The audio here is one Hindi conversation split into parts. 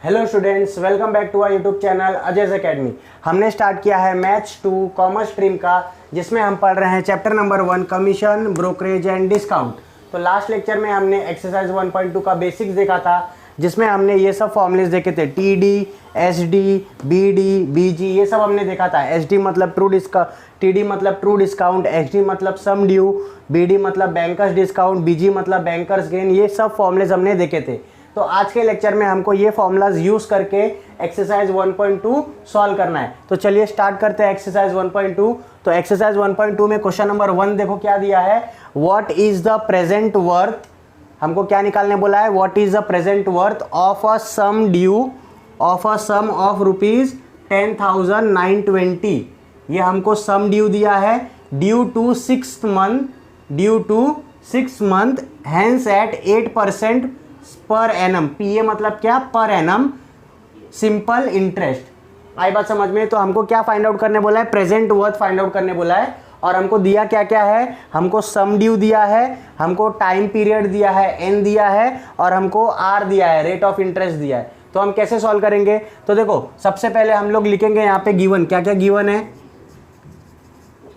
Hello students, welcome back to our YouTube channel Ajay's academy. हमने स्टार्ट किया है मैथ्स 2 कॉमर्स स्ट्रीम का, जिसमें हम पढ़ रहे हैं chapter number 1 commission, brokerage and discount. तो लास्ट लेक्चर में हमने एक्सरसाइज 1.2 का बेसिक्स देखा था, जिसमें हमने ये सब फॉर्मूलेस देखे थे, TD, SD, BD, BG, ये सब हमने देखा था। SD मतलब ट्रू डिस्काउंट, TD मतलब ट्रू डिस्काउंट, SD मतलब सम ड्यू, BD मतलब बैंकर्स डिस्काउंट, BG मतलब बैंकर्स गेन, ये सब फॉर्मूलेस हमने देखे थे। तो आज के लेक्चर में हमको ये फॉर्मूलाज यूज करके एक्सरसाइज 1.2 सॉल्व करना है। तो चलिए स्टार्ट करते हैं एक्सरसाइज 1.2। तो एक्सरसाइज 1.2 में क्वेश्चन नंबर 1 देखो क्या दिया है, what is the present worth, हमको क्या निकालने बोला है, what is the present worth of a sum due of a sum of rupees 10,920। ये हमको सम ड्यू दिया है, due to 6 month hence at 8% per annum. पीए मतलब क्या, पर एनम सिंपल इंटरेस्ट। आई बात समझ में। तो हमको क्या फाइंड आउट करने बोला है, प्रेजेंट वर्थ फाइंड आउट करने बोला है। और हमको दिया क्या क्या है, हमको सम ड्यू दिया है, हमको टाइम पीरियड दिया है एन दिया है, और हमको आर दिया है, रेट ऑफ इंटरेस्ट दिया है। तो हम कैसे सॉल्व करेंगे, तो देखो सबसे पहले हम लोग लिखेंगे यहाँ पे गिवन, क्या क्या गिवन है,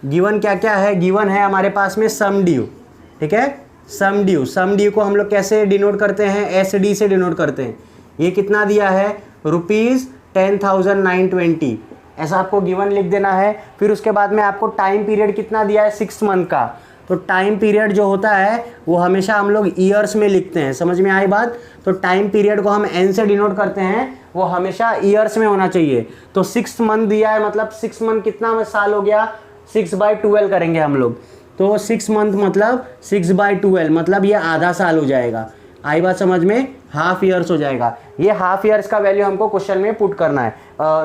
गिवन क्या क्या है, गिवन है हमारे पास में सम ड्यू, ठीक है। सम ड्यू को हम लोग कैसे डिनोट करते हैं, SD से डिनोट करते हैं। ये कितना दिया है, रुपीज़ 10,920, ऐसा आपको गिवन लिख देना है। फिर उसके बाद में आपको टाइम पीरियड कितना दिया है, 6 मंथ का। तो टाइम पीरियड जो होता है वो हमेशा हम लोग ईयर्स में लिखते हैं, समझ में आई बात। तो टाइम पीरियड को हम N से डिनोट करते हैं, वो हमेशा ईयर्स में होना चाहिए। तो 6 मंथ दिया है, मतलब 6 मंथ कितना साल हो गया, 6/12 करेंगे हम लोग। तो 6 मंथ मतलब 6/12, मतलब ये आधा साल हो जाएगा। आई बात समझ में, हाफ ईयर्स हो जाएगा। ये हाफ ईयर्स का वैल्यू हमको क्वेश्चन में पुट करना है,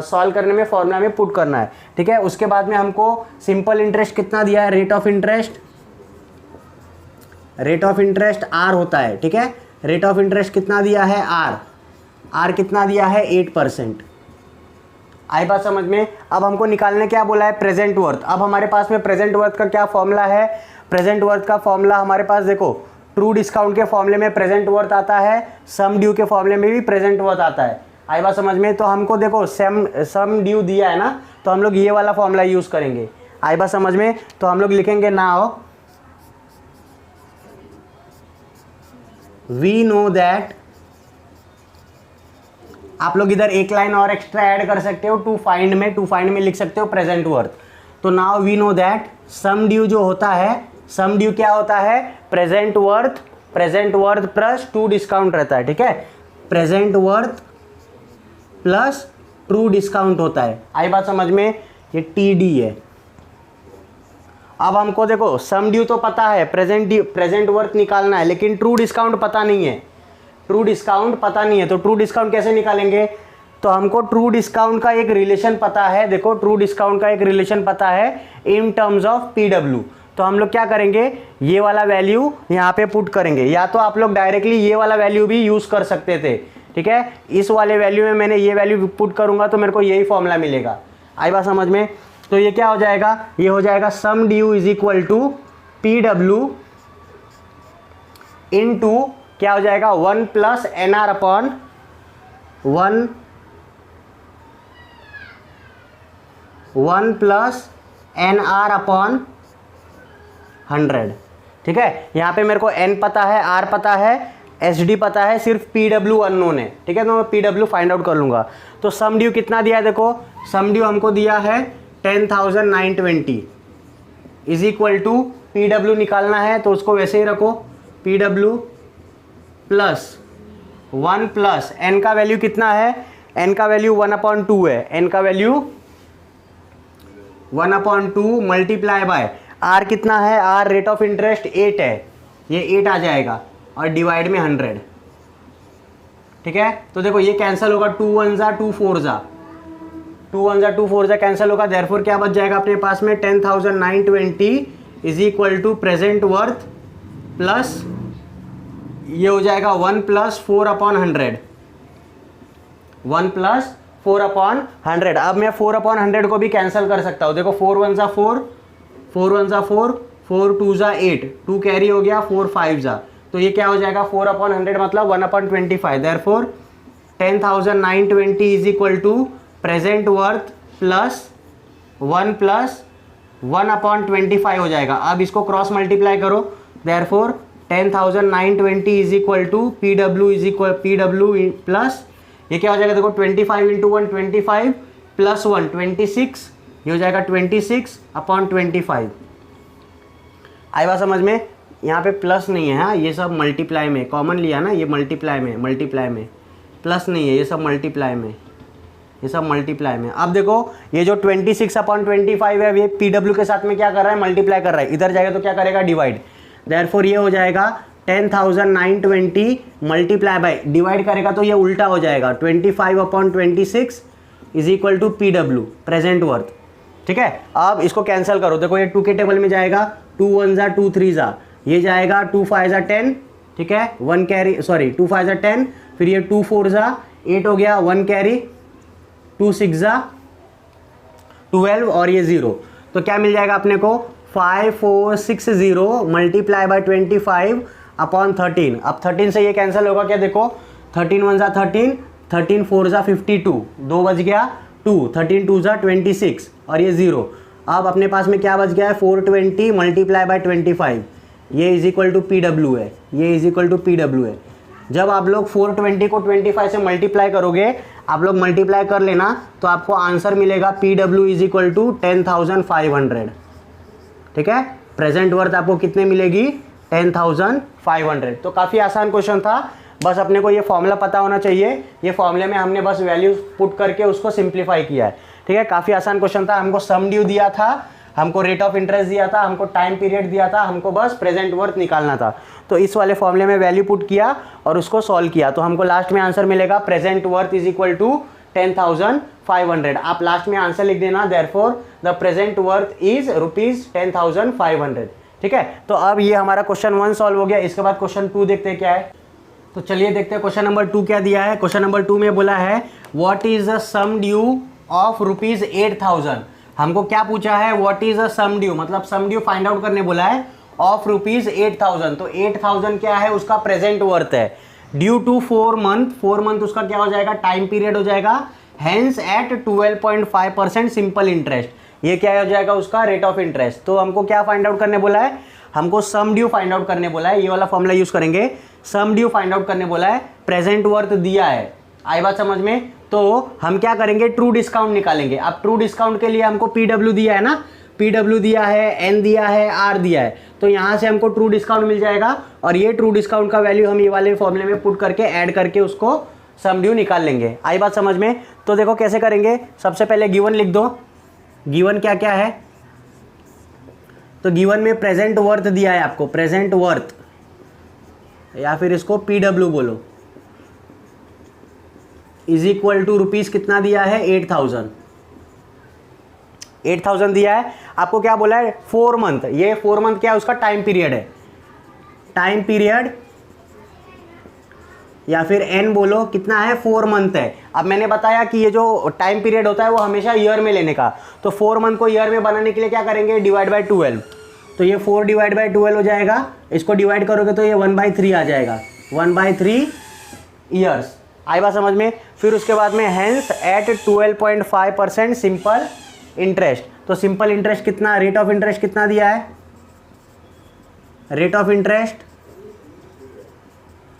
सॉल्व करने में फॉर्मूला में पुट करना है, ठीक है। उसके बाद में हमको सिंपल इंटरेस्ट कितना दिया है, रेट ऑफ इंटरेस्ट आर होता है, ठीक है। रेट ऑफ इंटरेस्ट कितना दिया है, आर कितना दिया है, 8%। आई बात समझ में। अब हमको निकालने क्या बोला है, प्रेजेंट वर्थ। अब हमारे पास में प्रेजेंट वर्थ का क्या फॉर्मूला है, प्रेजेंट वर्थ का फॉर्मूला हमारे पास देखो, ट्रू डिस्काउंट के फॉर्मूले में प्रेजेंट वर्थ आता है, सम ड्यू के फॉर्मूले में भी प्रेजेंट वर्थ आता है। आई बात समझ में। तो हमको देखो सम ड्यू दिया है ना, तो हम लोग ये वाला फॉर्मूला यूज करेंगे। आई बात समझ में। तो हम लोग लिखेंगे नाउ वी नो दैट, आप लोग इधर एक लाइन और एक्स्ट्रा ऐड कर सकते हो, टू फाइंड में लिख सकते हो प्रेजेंट वर्थ। तो now we know that sum due जो होता है, सम ड्यू क्या होता है, present worth plus true discount रहता है, ठीक है। Present worth plus true discount होता है। आई बात समझ में। ये TD है। अब हमको देखो सम ड्यू तो पता है, प्रेजेंट वर्थ निकालना है, लेकिन ट्रू डिस्काउंट पता नहीं है, तो ट्रू डिस्काउंट कैसे निकालेंगे। तो हमको ट्रू डिस्काउंट का एक रिलेशन पता है, देखो ट्रू डिस्काउंट का एक रिलेशन पता है इन टर्म्स ऑफ PW। तो हम लोग क्या करेंगे, ये वाला वैल्यू यहाँ पे पुट करेंगे, या तो आप लोग डायरेक्टली ये वाला वैल्यू भी यूज कर सकते थे, ठीक है। इस वाले वैल्यू में मैंने ये वैल्यू पुट करूंगा तो मेरे को यही फॉर्मूला मिलेगा। आई बात समझ में। तो ये क्या हो जाएगा, ये हो जाएगा sum due is equal to PW into क्या हो जाएगा, 1 + NR अपॉन 1 + NR अपॉन 100, ठीक है। यहाँ पे मेरे को N पता है, R पता है, SD पता है, सिर्फ PW अननोन है, ठीक है। तो मैं PW फाइंड आउट कर लूँगा। तो सम ड्यू कितना दिया है, देखो सम ड्यू हमको दिया है 10,920 इज इक्वल टू PW निकालना है, तो उसको वैसे ही रखो, PW प्लस 1 + N का वैल्यू कितना है, N का वैल्यू 1/2 है, N का वैल्यू 1/2 मल्टीप्लाई बाय R कितना है, R रेट ऑफ इंटरेस्ट 8 है, ये 8 आ जाएगा, और डिवाइड में 100, ठीक है। तो देखो ये कैंसिल होगा, 2 1 ज़ा 2 4 ज़ा, 2 1 ज़ा 2 4 ज़ा कैंसिल होगा। देयरफॉर क्या बच जाएगा अपने पास में, 10,920 is equal to present worth plus ये हो जाएगा 1 + 4/100, 1 + 4/100। अब मैं 4/100 को भी कैंसिल कर सकता हूँ, देखो 4 1 ज़ा 4, 4 1 ज़ा 4, 4 2 ज़ा 8, 2 कैरी हो गया, 4 5 ज़ा, तो ये क्या हो जाएगा 4/100 मतलब 1/25। Therefore 10,920 is equal to present worth plus 1/25 हो जाएगा। अब इसको क्रॉस मल्टीप्लाई करो, therefore 10,920 is equal to PW plus ये क्या हो जाएगा देखो 25 इंटू 1 25 प्लस 1 26, ये हो जाएगा 26/25। आई बात समझ में? यहाँ पे प्लस नहीं है, हाँ ये सब मल्टीप्लाई में कॉमन लिया ना, ये मल्टीप्लाई में प्लस नहीं है, ये सब मल्टीप्लाई में। अब देखो ये जो 26/25 है ये PW के साथ में क्या कर रहा है, मल्टीप्लाई कर रहा है, इधर जाएगा तो क्या करेगा, डिवाइड। देयरफॉर ये हो जाएगा 10,920 मल्टीप्लाई बाय, डिवाइड करेगा तो ये उल्टा हो जाएगा 25/26 is equal to PW present worth. ठीक है, अब इसको कैंसिल करो, देखो ये 2 के टेबल में जाएगा, 2 1 जा 2 3 जा, ये जाएगा 2 5 जा 10, ठीक है 1 कैरी, सॉरी 2 5 जा 10, फिर ये 2 4 जा 8 हो गया, 1 कैरी, 2 6 जा 12 और ये 0, तो क्या मिल जाएगा अपने को 5460 मल्टीप्लाई बाय 25/13। अब 13 से ये कैंसिल होगा क्या, देखो 13 1 जा 13, 13 4 जा 52, 2 बच गया 2, 13 2 जा 26 और ये 0। अब अपने पास में क्या बच गया है 420 मल्टीप्लाई बाय 25, ये इज इक्वल टू PW है, ये इज इक्वल टू PW है। जब आप लोग 420 को 25 से मल्टीप्लाई करोगे, आप लोग मल्टीप्लाई कर लेना तो आपको आंसर मिलेगा PW इज इक्वल टू 10,500। ठीक है, प्रेजेंट वर्थ आपको कितने मिलेगी 10,500। तो काफ़ी आसान क्वेश्चन था, बस अपने को ये फॉर्मूला पता होना चाहिए, ये फॉर्मूले में हमने बस वैल्यू पुट करके उसको सिंप्लीफाई किया है। ठीक है, काफ़ी आसान क्वेश्चन था, हमको सम ड्यू दिया था, हमको रेट ऑफ इंटरेस्ट दिया था, हमको टाइम पीरियड दिया था, हमको बस प्रेजेंट वर्थ निकालना था। तो इस वाले फॉर्मूले में वैल्यू पुट किया और उसको सॉल्व किया, तो हमको लास्ट में आंसर मिलेगा present worth is equal to 10,500। आप लास्ट में आंसर लिख देना, therefore the present worth is ₹10,500। ठीक है, तो अब ये हमारा क्वेश्चन 1 सॉल्व हो गया। इसके बाद क्वेश्चन 2 देखते हैं क्या है। तो चलिए देखते हैं क्वेश्चन नंबर 2 क्या दिया है। क्वेश्चन नंबर 2 में बोला है what is the sum due of ₹8,000। हमको क्या पूछा है, what is the sum due, मतलब सम ड्यू फाइंड आउट करने बोला है ऑफ ₹8,000। तो 8,000 क्या है, उसका प्रेजेंट वर्थ है, ड्यू टू 4 मंथ, 4 मंथ उसका क्या हो जाएगा, टाइम पीरियड हो जाएगा, हेंस एट 12.5% सिंपल इंटरेस्ट, ये क्या हो जाएगा उसका रेट ऑफ इंटरेस्ट। तो हमको क्या फाइंड आउट करने बोला है, हमको सम ड्यू फाइंड आउट करने बोला है, ये वाला फॉर्मूला यूज करेंगे, सम ड्यू फाइंड आउट करने बोला है, प्रेजेंट वर्थ दिया है, आई बात समझ में। तो हम क्या करेंगे, ट्रू डिस्काउंट निकालेंगे। अब ट्रू डिस्काउंट के लिए हमको PW दिया है ना, PW दिया है, N दिया है, R दिया है, तो यहाँ से हमको ट्रू डिस्काउंट मिल जाएगा और ये ट्रू डिस्काउंट का वैल्यू हम ये वाले फॉर्मूले में पुट करके ऐड करके उसको सम ड्यू निकाल लेंगे। आई बात समझ में। तो देखो कैसे करेंगे, सबसे पहले गिवन लिख दो, गिवन क्या क्या है। तो गिवन में प्रेजेंट वर्थ दिया है आपको, प्रेजेंट वर्थ या फिर इसको PW बोलो, इज इक्वल टू रुपीज कितना दिया है 8,000, 8,000 दिया है। आपको क्या बोला है 4 मंथ, ये 4 मंथ क्या है उसका टाइम पीरियड है, टाइम पीरियड या फिर N बोलो कितना है 4 मंथ है। अब मैंने बताया कि ये जो टाइम पीरियड होता है वो हमेशा ईयर में लेने का, तो 4 मंथ को ईयर में बनाने के लिए क्या करेंगे, डिवाइड बाय 12, तो ये 4 डिवाइड बाय 12 हो जाएगा, इसको डिवाइड करोगे तो ये 1/3 आ जाएगा, 1/3 ईयर्स। आई बात समझ में। फिर उसके बाद में हेंस एट 12.5% सिंपल इंटरेस्ट। तो सिंपल इंटरेस्ट कितना, रेट ऑफ इंटरेस्ट कितना दिया है, rate of interest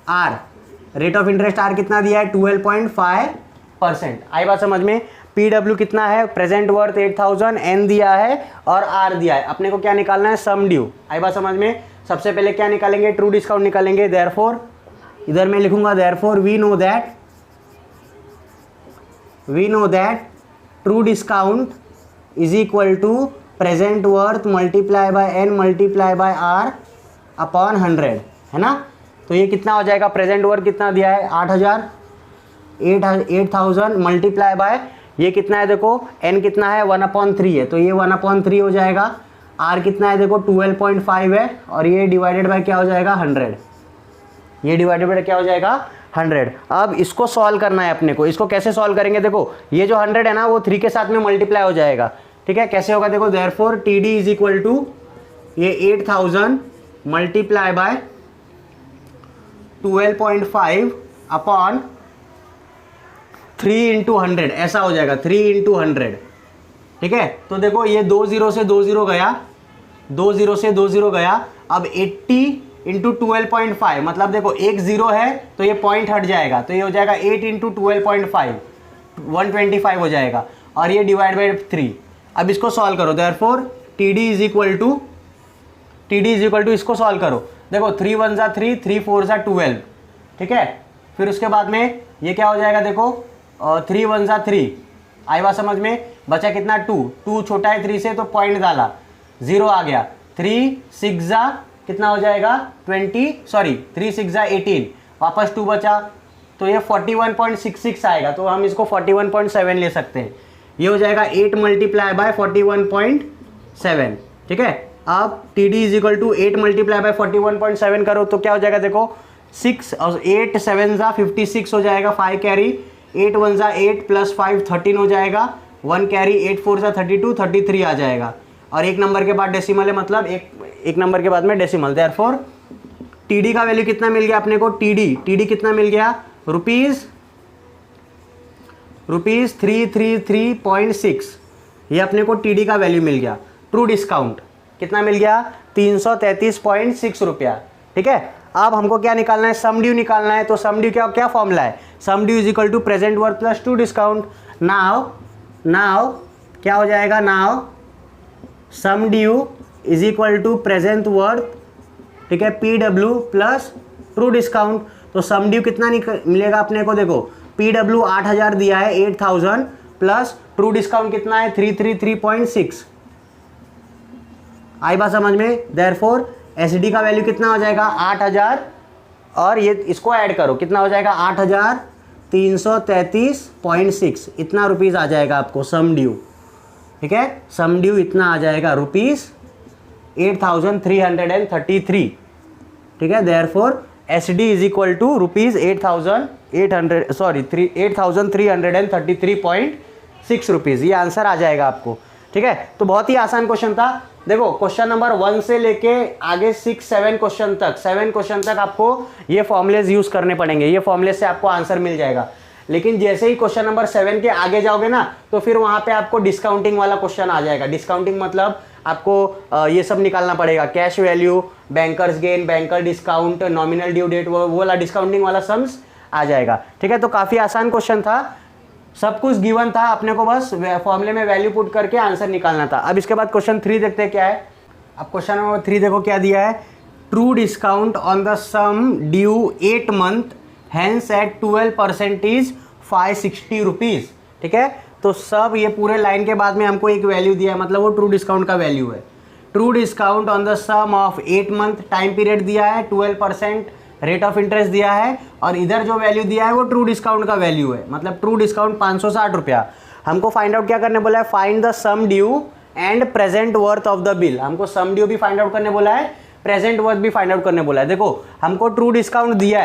R, rate of interest R कितना दिया है 12.5%। आई बात समझ में। PW कितना है, प्रेजेंट वर्थ 8,000, N दिया है और R दिया है। अपने को क्या निकालना है, सम ड्यू। आई बात समझ में। सबसे पहले क्या निकालेंगे, ट्रू डिस्काउंट निकालेंगे। देयरफॉर इधर मैं लिखूंगा therefore we know that true discount is equal to present worth multiply by N multiply by R upon 100, है ना। तो ये कितना हो जाएगा, प्रेजेंट वर्थ कितना दिया है 8,000 मल्टीप्लाई बाय ये कितना है देखो, N कितना है 1/3 है, तो ये 1/3 हो जाएगा। R कितना है देखो 12.5 है और ये डिवाइडेड बाय क्या हो जाएगा 100, ये डिवाइडेड बाय क्या हो जाएगा 100। अब इसको सॉल्व करना है अपने को। इसको कैसे सॉल्व करेंगे, देखो ये जो 100 है ना वो 3 के साथ में मल्टीप्लाई हो जाएगा। ठीक है, कैसे होगा देखो, therefore TD is equal to ये 8,000 मल्टीप्लाई बाय 12.5 अपॉन 3/100 ऐसा हो जाएगा 3/100। ठीक है, तो देखो ये 2 0 से 2 0 गया, 2 0 से 2 0 गया। अब 80 इंटू 12.5 मतलब देखो एक 0 है तो ये पॉइंट हट जाएगा, तो ये हो जाएगा 8 इंटू 12.5 125 हो जाएगा, और ये डिवाइड बाई 3। अब इसको सॉल्व करो, therefore TD is equal to इसको सॉल्व करो। देखो 3 1 जा 3, 3 4 जा 12। ठीक है, फिर उसके बाद में ये क्या हो जाएगा, देखो 3 1 जा 3, आई बात समझ में। बचा कितना 2 छोटा है 3 से तो पॉइंट डाला, 0 आ गया। 3 6 जा कितना हो जाएगा 3 6 जा 18, वापस 2 बचा तो ये 41.66 आएगा, तो हम इसको 41.7 ले सकते हैं। ये हो जाएगा 8 मल्टीप्लाई बाय 41.7। ठीक है, अब TD is equal to 8 multiply by 41.7 करो तो क्या हो जाएगा, देखो 6 और 8 7 जा 56 हो जाएगा, 5 कैरी, 8 1 जा 8 प्लस 5 13 हो जाएगा, 1 कैरी, 8 4 जा 32 33 आ जाएगा। और एक नंबर के बाद डेसिमल है, मतलब एक नंबर के बाद में डेसिमल। देयरफॉर TD का वैल्यू कितना मिल गया अपने को, TD कितना मिल गया, रुपीज 333.6। ये अपने को TD का वैल्यू मिल गया। ट्रू डिस्काउंट कितना मिल गया, 333.6 रुपया। ठीक है, अब हमको क्या निकालना है, सम ड्यू निकालना है। तो सम ड्यू क्या फॉर्मूला है, sum due is equal to present worth plus true discount. Now क्या हो जाएगा, now sum due is equal to present worth, ठीक है, PW प्लस ट्रू डिस्काउंट। तो सम ड्यू कितना मिलेगा अपने को, देखो PW 8000 दिया है 8000 प्लस ट्रू डिस्काउंट कितना है 333.6। आई बात समझ में। देयरफॉर SD का वैल्यू कितना हो जाएगा 8000, और ये इसको ऐड करो कितना हो जाएगा 8333.6, इतना रुपीज़ आ जाएगा आपको सम ड्यू। ठीक है, सम ड्यू इतना आ जाएगा रुपीज़ 8333। ठीक है, therefore SD is equal to rupees 8333.6 rupees, ये आंसर आ जाएगा आपको। ठीक है, तो बहुत ही आसान क्वेश्चन था। देखो क्वेश्चन नंबर 1 से लेके आगे 6 7 क्वेश्चन तक आपको ये फॉर्मूलेज यूज़ करने पड़ेंगे, ये फॉर्मूलेज से आपको आंसर मिल जाएगा। लेकिन जैसे ही क्वेश्चन नंबर 7 के आगे जाओगे ना, तो फिर वहाँ पे आपको डिस्काउंटिंग वाला क्वेश्चन आ जाएगा। डिस्काउंटिंग मतलब आपको ये सब निकालना पड़ेगा, cash value, banker's gain, banker discount, nominal due date, वो वाला डिस्काउंटिंग वाला सम्स आ जाएगा। ठीक है, तो काफ़ी आसान क्वेश्चन था, सब कुछ गिवन था, अपने को बस फॉर्मूले में वैल्यू पुट करके आंसर निकालना था। अब इसके बाद क्वेश्चन 3 देखते हैं क्या है। अब क्वेश्चन नंबर 3 देखो क्या दिया है, true discount on the sum due 8 month hence at 12% is 560 rupees. ठीक है, तो सब ये पूरे लाइन के बाद में हमको एक वैल्यू दिया है, मतलब वो ट्रू डिस्काउंट का वैल्यू है। True discount on the sum of 8 month, time period दिया है, 12% रेट ऑफ इंटरेस्ट दिया है, और इधर जो वैल्यू दिया है वो ट्रू डिस्काउंट का वैल्यू है, मतलब ट्रू डिस्काउंट 560 रुपया। हमको फाइंड आउट क्या करने बोला है, find the sum due and present worth of the bill. हमको सम ड्यू भी फाइंड आउट करने बोला है, प्रेजेंट वर्थ भी फाइंड आउट करने बोला है। देखो हमको ट्रू डिस्काउंट दिया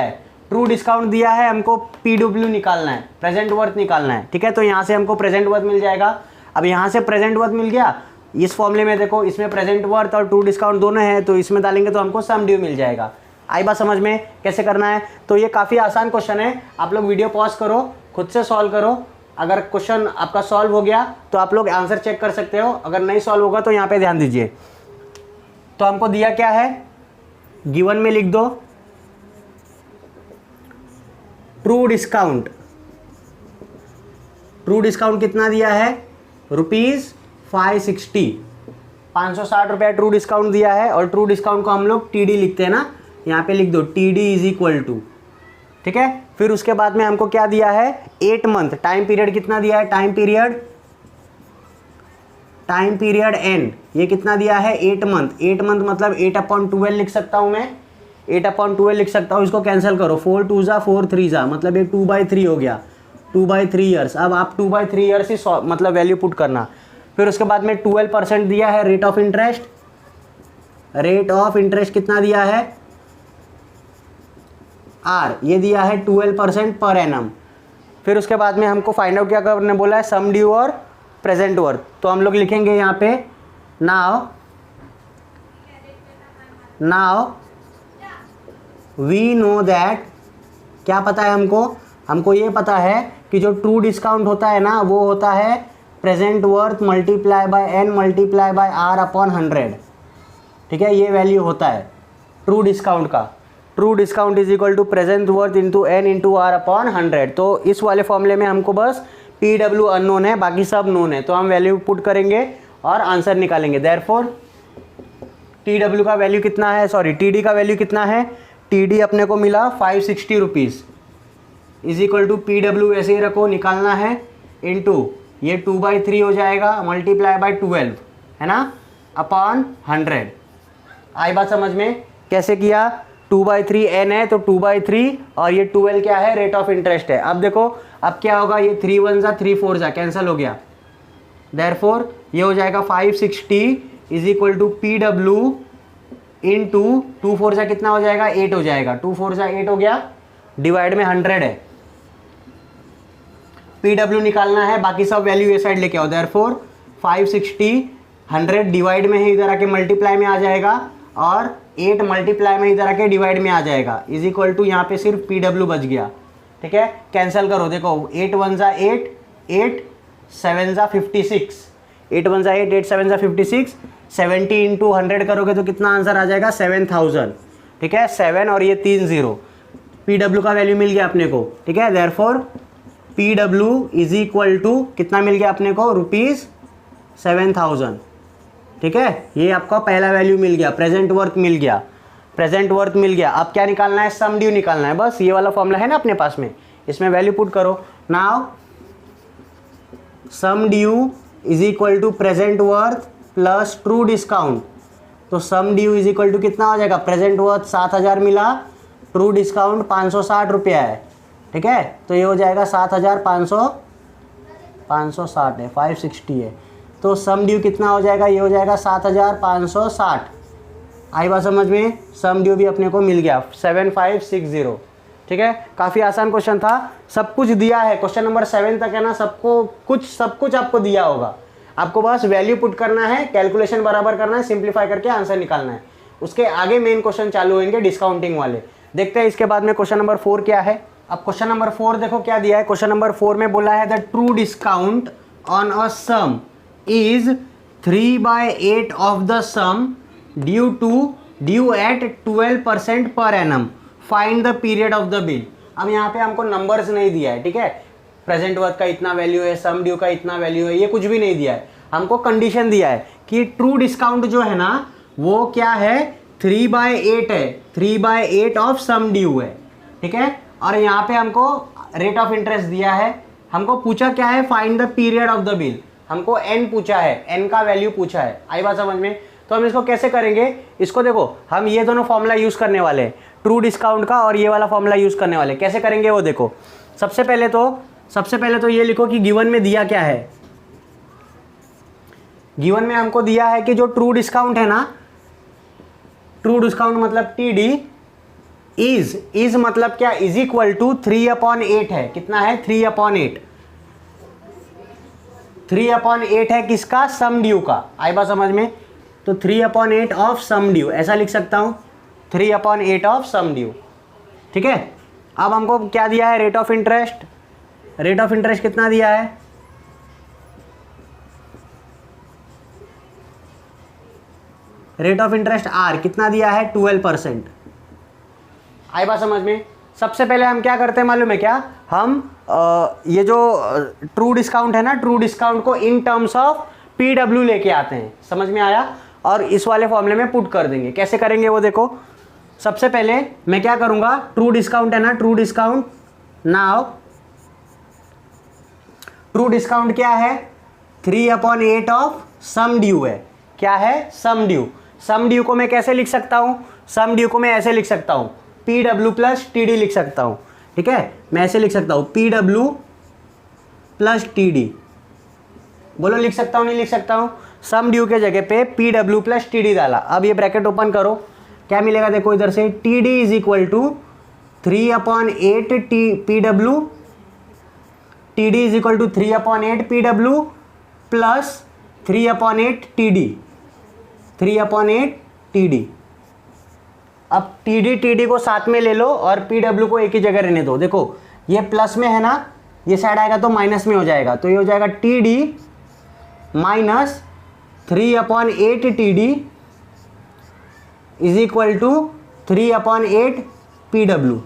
है, हमको PW निकालना है, प्रेजेंट वर्थ निकालना है। ठीक है, तो यहाँ से हमको प्रेजेंट वर्थ मिल जाएगा। अब यहाँ से प्रेजेंट वर्थ मिल गया, इस फॉर्मूले में देखो इसमें प्रेजेंट वर्थ और ट्रू डिस्काउंट दोनों है, तो इसमें डालेंगे तो हमको सम ड्यू मिल जाएगा। आई बात समझ में कैसे करना है। तो ये काफ़ी आसान क्वेश्चन है, आप लोग वीडियो पॉज करो, खुद से सॉल्व करो। अगर क्वेश्चन आपका सॉल्व हो गया तो आप लोग आंसर चेक कर सकते हो, अगर नहीं सॉल्व होगा तो यहाँ पे ध्यान दीजिए। तो हमको दिया क्या है, गिवन में लिख दो ट्रू डिस्काउंट कितना दिया है, रुपीज़ 560 रुपया ट्रू डिस्काउंट दिया है, और ट्रू डिस्काउंट को हम लोग TD लिखते हैं ना, यहाँ पे लिख दो TD इज इक्वल टू। ठीक है, फिर उसके बाद में हमको क्या दिया है 8 मंथ, टाइम पीरियड कितना दिया है, टाइम पीरियड एंड, ये कितना दिया है 8 मंथ मतलब 8/12 लिख सकता हूँ मैं, 8/12 लिख सकता हूँ। इसको कैंसिल करो, 4 2 जा 4 3 जा, मतलब ये 2/3 हो गया, 2/3 ईयर्स। अब आप 2/3 ईयर्स ही मतलब वैल्यू पुट करना। फिर उसके बाद में 12% दिया है रेट ऑफ इंटरेस्ट कितना दिया है R, ये दिया है 12% पर एनम। फिर उसके बाद में हमको फाइंड आउट क्या करने बोला है, सम ड्यू और प्रेजेंट वर्थ। तो हम लोग लिखेंगे यहाँ पे नाउ वी नो दैट, क्या पता है हमको ये पता है कि जो ट्रू डिस्काउंट होता है ना वो होता है present worth multiply by N multiply by R upon 100, ठीक है, ये वैल्यू होता है ट्रू डिस्काउंट का। True discount is equal to present worth into N into R upon 100। तो इस वाले फॉर्मूले में हमको बस पी डब्ल्यू अननोन है, बाकी सब नोन है, तो हम वैल्यू पुट करेंगे और आंसर निकालेंगे। देयरफॉर टी डब्ल्यू का वैल्यू कितना है, सॉरी टी डी का वैल्यू कितना है, टी डी अपने को मिला 560 rupees is equal to P W ऐसे ही रखो, निकालना है इंटू ये 2/3 हो जाएगा मल्टीप्लाई बाय 12 है ना अपॉन 100। आई बात समझ में? कैसे किया, 2/3 एन है तो 2/3 और ये 12 क्या है, रेट ऑफ इंटरेस्ट है। अब देखो अब क्या होगा, ये 3 1 जा 3 4 जा कैंसिल हो गया, देयरफॉर ये हो जाएगा 560 is equal to P W into 2 4 जा कितना हो जाएगा, 8 हो जाएगा, 2 4 जा 8 हो गया, डिवाइड में 100 है, पी डब्ल्यू निकालना है, बाकी सब वैल्यू ये साइड लेके आओ। देयरफॉर 560 100 डिवाइड में है, इधर आके मल्टीप्लाई में आ जाएगा, और 8 मल्टीप्लाई में इधर आके डिवाइड में आ जाएगा, इज इक्वल टू यहाँ पे सिर्फ पी डब्ल्यू बच गया, ठीक है। कैंसिल करो, देखो 8 1 जा 8, 8 7 जा 56, 8 1 जा 8, 8 7 जा 56, 70 इंटू 100 करोगे तो कितना आंसर आ जाएगा, 7000, ठीक है, 7 और ये 3 0, पी डब्ल्यू का वैल्यू मिल गया अपने को, ठीक है। Therefore P W is equal to कितना मिल गया अपने को, ₹7000, ठीक है। ये आपका पहला वैल्यू मिल गया, प्रेजेंट वर्थ मिल गया, प्रेजेंट वर्थ मिल गया। अब क्या निकालना है, सम ड्यू निकालना है, बस ये वाला फॉर्मूला है ना अपने पास में, इसमें वैल्यू पुट करो। Now sum due is equal to present worth plus true discount, तो sum due is equal to कितना हो जाएगा, प्रेजेंट वर्थ 7000 मिला, ट्रू डिस्काउंट 560 रुपया है, ठीक है, तो ये हो जाएगा 7560 है, 560 है, तो सम ड्यू कितना हो जाएगा, ये हो जाएगा 7560। आई बात समझ में? सम ड्यू भी अपने को मिल गया 7560, ठीक है। काफ़ी आसान क्वेश्चन था, सब कुछ दिया है, क्वेश्चन नंबर 7 तक है ना, सब कुछ आपको दिया होगा, आपको बस वैल्यू पुट करना है, कैलकुलेशन बराबर करना है, सिंप्लीफाई करके आंसर निकालना है। उसके आगे मेन क्वेश्चन चालू होंगे डिस्काउंटिंग वाले। देखते हैं इसके बाद में क्वेश्चन नंबर 4 क्या है। अब क्वेश्चन नंबर 4 देखो क्या दिया है, क्वेश्चन नंबर 4 में बोला है the true discount on a sum is 3/8 of the sum due at 12% per annum, find the period of the bill. अब यहाँ पे हमको नंबर्स नहीं दिया है, ठीक है, प्रेजेंट वर्थ का इतना वैल्यू है, सम ड्यू का इतना वैल्यू है, ये कुछ भी नहीं दिया है, हमको कंडीशन दिया है कि ट्रू डिस्काउंट जो है ना वो क्या है, 3/8 है, 3/8 ऑफ सम ड्यू है, ठीक है। और यहाँ पे हमको रेट ऑफ इंटरेस्ट दिया है, हमको पूछा क्या है, find the period of the bill, हमको एन पूछा है, एन का वैल्यू पूछा है। आई बात समझ में? तो हम इसको कैसे करेंगे, इसको देखो हम ये दोनों फॉर्मूला यूज करने वाले हैं, ट्रू डिस्काउंट का और ये वाला फॉर्मूला यूज करने वाले। कैसे करेंगे वो देखो, सबसे पहले तो ये लिखो कि गिवन में दिया क्या है। गिवन में हमको दिया है कि जो ट्रू डिस्काउंट है ना, ट्रू डिस्काउंट मतलब टी डी इज मतलब क्या, इज इक्वल टू 3/8 है, कितना है, 3/8, 3/8 है किसका, सम ड्यू का। आई बात समझ में? तो 3/8 ऑफ सम ड्यू ऐसा लिख सकता हूं, 3/8 ऑफ सम ड्यू, ठीक है। अब हमको क्या दिया है, rate of interest, rate of interest कितना दिया है, रेट ऑफ इंटरेस्ट आर कितना दिया है, 12%। आई बात समझ में? सबसे पहले हम क्या करते हैं मालूम है क्या, हम ये जो ट्रू डिस्काउंट है ना, ट्रू डिस्काउंट को in terms of P W लेके आते हैं, समझ में आया, और इस वाले फॉर्मूले में पुट कर देंगे। कैसे करेंगे वो देखो, सबसे पहले मैं क्या करूंगा, ट्रू डिस्काउंट है ना, true discount, now true discount क्या है, 3/8 ऑफ सम ड्यू है, क्या है, सम ड्यू। सम ड्यू को मैं कैसे लिख सकता हूं, सम ड्यू को मैं ऐसे लिख सकता हूं, P W plus T D लिख सकता हूं, ठीक है, मैं ऐसे लिख सकता हूं, P W plus T D, बोलो लिख सकता हूं नहीं लिख सकता हूं, सम ड्यू के जगह पे P W plus T D डाला। अब ये ब्रैकेट ओपन करो, क्या मिलेगा देखो इधर से, T D is equal to 3/8 P W, T D is equal to 3/8 P W plus 3/8 T D, 3/8 T D. अब टी डी को साथ में ले लो और पी डब्ल्यू को एक ही जगह रहने दो। देखो ये प्लस में है ना, ये साइड आएगा तो माइनस में हो जाएगा, तो ये हो जाएगा T D minus 3/8 T D is equal to 3/8 P W.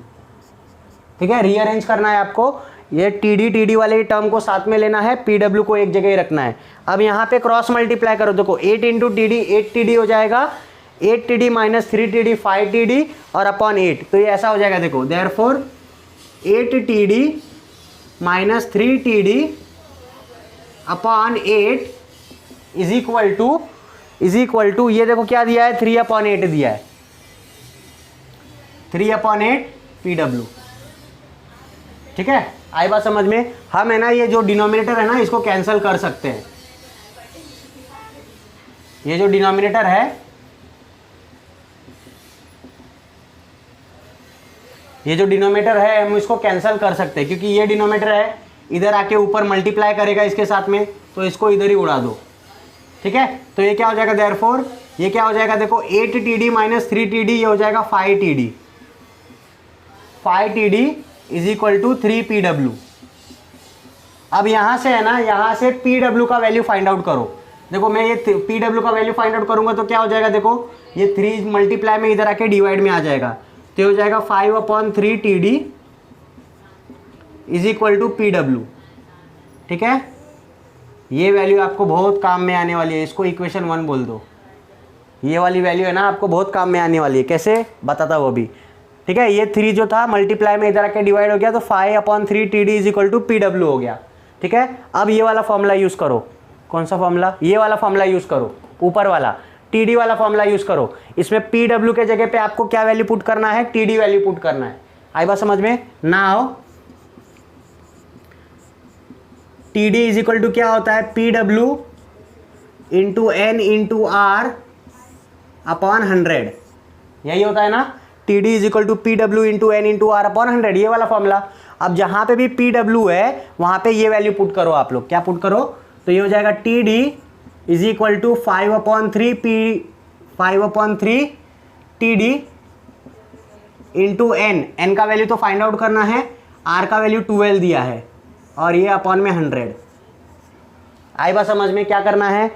ठीक है, रीअरेंज करना है आपको, ये टी डी वाले टर्म को साथ में लेना है, पी डब्ल्यू को एक जगह ही रखना है। अब यहाँ पे क्रॉस मल्टीप्लाई करो, देखो 8 into T D 8 T D हो जाएगा, 8 T D minus 3 T D 5 T D और अपॉन 8, तो ये ऐसा हो जाएगा, देखो therefore 8 T D minus 3 T D upon 8 is equal to ये देखो क्या दिया है, 3/8 दिया है, 3/8 पी डब्ल्यू। ठीक है, आई बात समझ में। हम है ना ये जो डिनोमिनेटर है ना इसको कैंसिल कर सकते हैं, ये जो डिनोमिनेटर है, ये जो डिनोमिनेटर है हम इसको कैंसिल कर सकते हैं, क्योंकि ये डिनोमिनेटर है इधर आके ऊपर मल्टीप्लाई करेगा इसके साथ में, तो इसको इधर ही उड़ा दो। ठीक है, तो ये क्या हो जाएगा, देयरफॉर ये क्या हो जाएगा, देखो 8 T D minus 3 T D, ये हो जाएगा 5 T D, 5 T D is equal to 3 P W. अब यहाँ से है ना, यहाँ से पी डब्ल्यू का वैल्यू फाइंड आउट करो। देखो मैं ये पी डब्ल्यू का वैल्यू फाइंड आउट करूंगा तो क्या हो जाएगा, देखो ये 3 मल्टीप्लाई में इधर आके डिवाइड में आ जाएगा, तो हो जाएगा 5/3 T D is equal to P W. ठीक है, ये वैल्यू आपको बहुत काम में आने वाली है, इसको इक्वेशन 1 बोल दो। ये वाली वैल्यू है ना आपको बहुत काम में आने वाली है, कैसे बताता वो भी। ठीक है, ये 3 जो था मल्टीप्लाई में इधर आके डिवाइड हो गया, तो 5/3 T D is equal to P W हो गया। ठीक है, अब ये वाला फॉर्मूला यूज़ करो, कौन सा फॉर्मूला, ये वाला फॉर्मूला यूज़ करो, ऊपर वाला टी डी वाला फॉर्मूला यूज़ करो। इसमें पी डब्ल्यू के जगह पे आपको क्या वैल्यू पुट करना है, टी डी वैल्यू पुट करना है। आई बात समझ में। Now T D is equal to क्या होता है, P W into N into R upon 100, यही होता है ना। T D is equal to P W into N into R upon 100, ये वाला फॉर्मूला। अब जहाँ पे भी पी डब्ल्यू है वहाँ पे ये वैल्यू पुट करो आप लोग, क्या पुट करो, तो ये हो जाएगा T D is equal to 5/3 T D into N, N का वैल्यू तो फाइंड आउट करना है, आर का वैल्यू 12 दिया है और ये अपॉन में 100। आई बात समझ में, क्या करना है,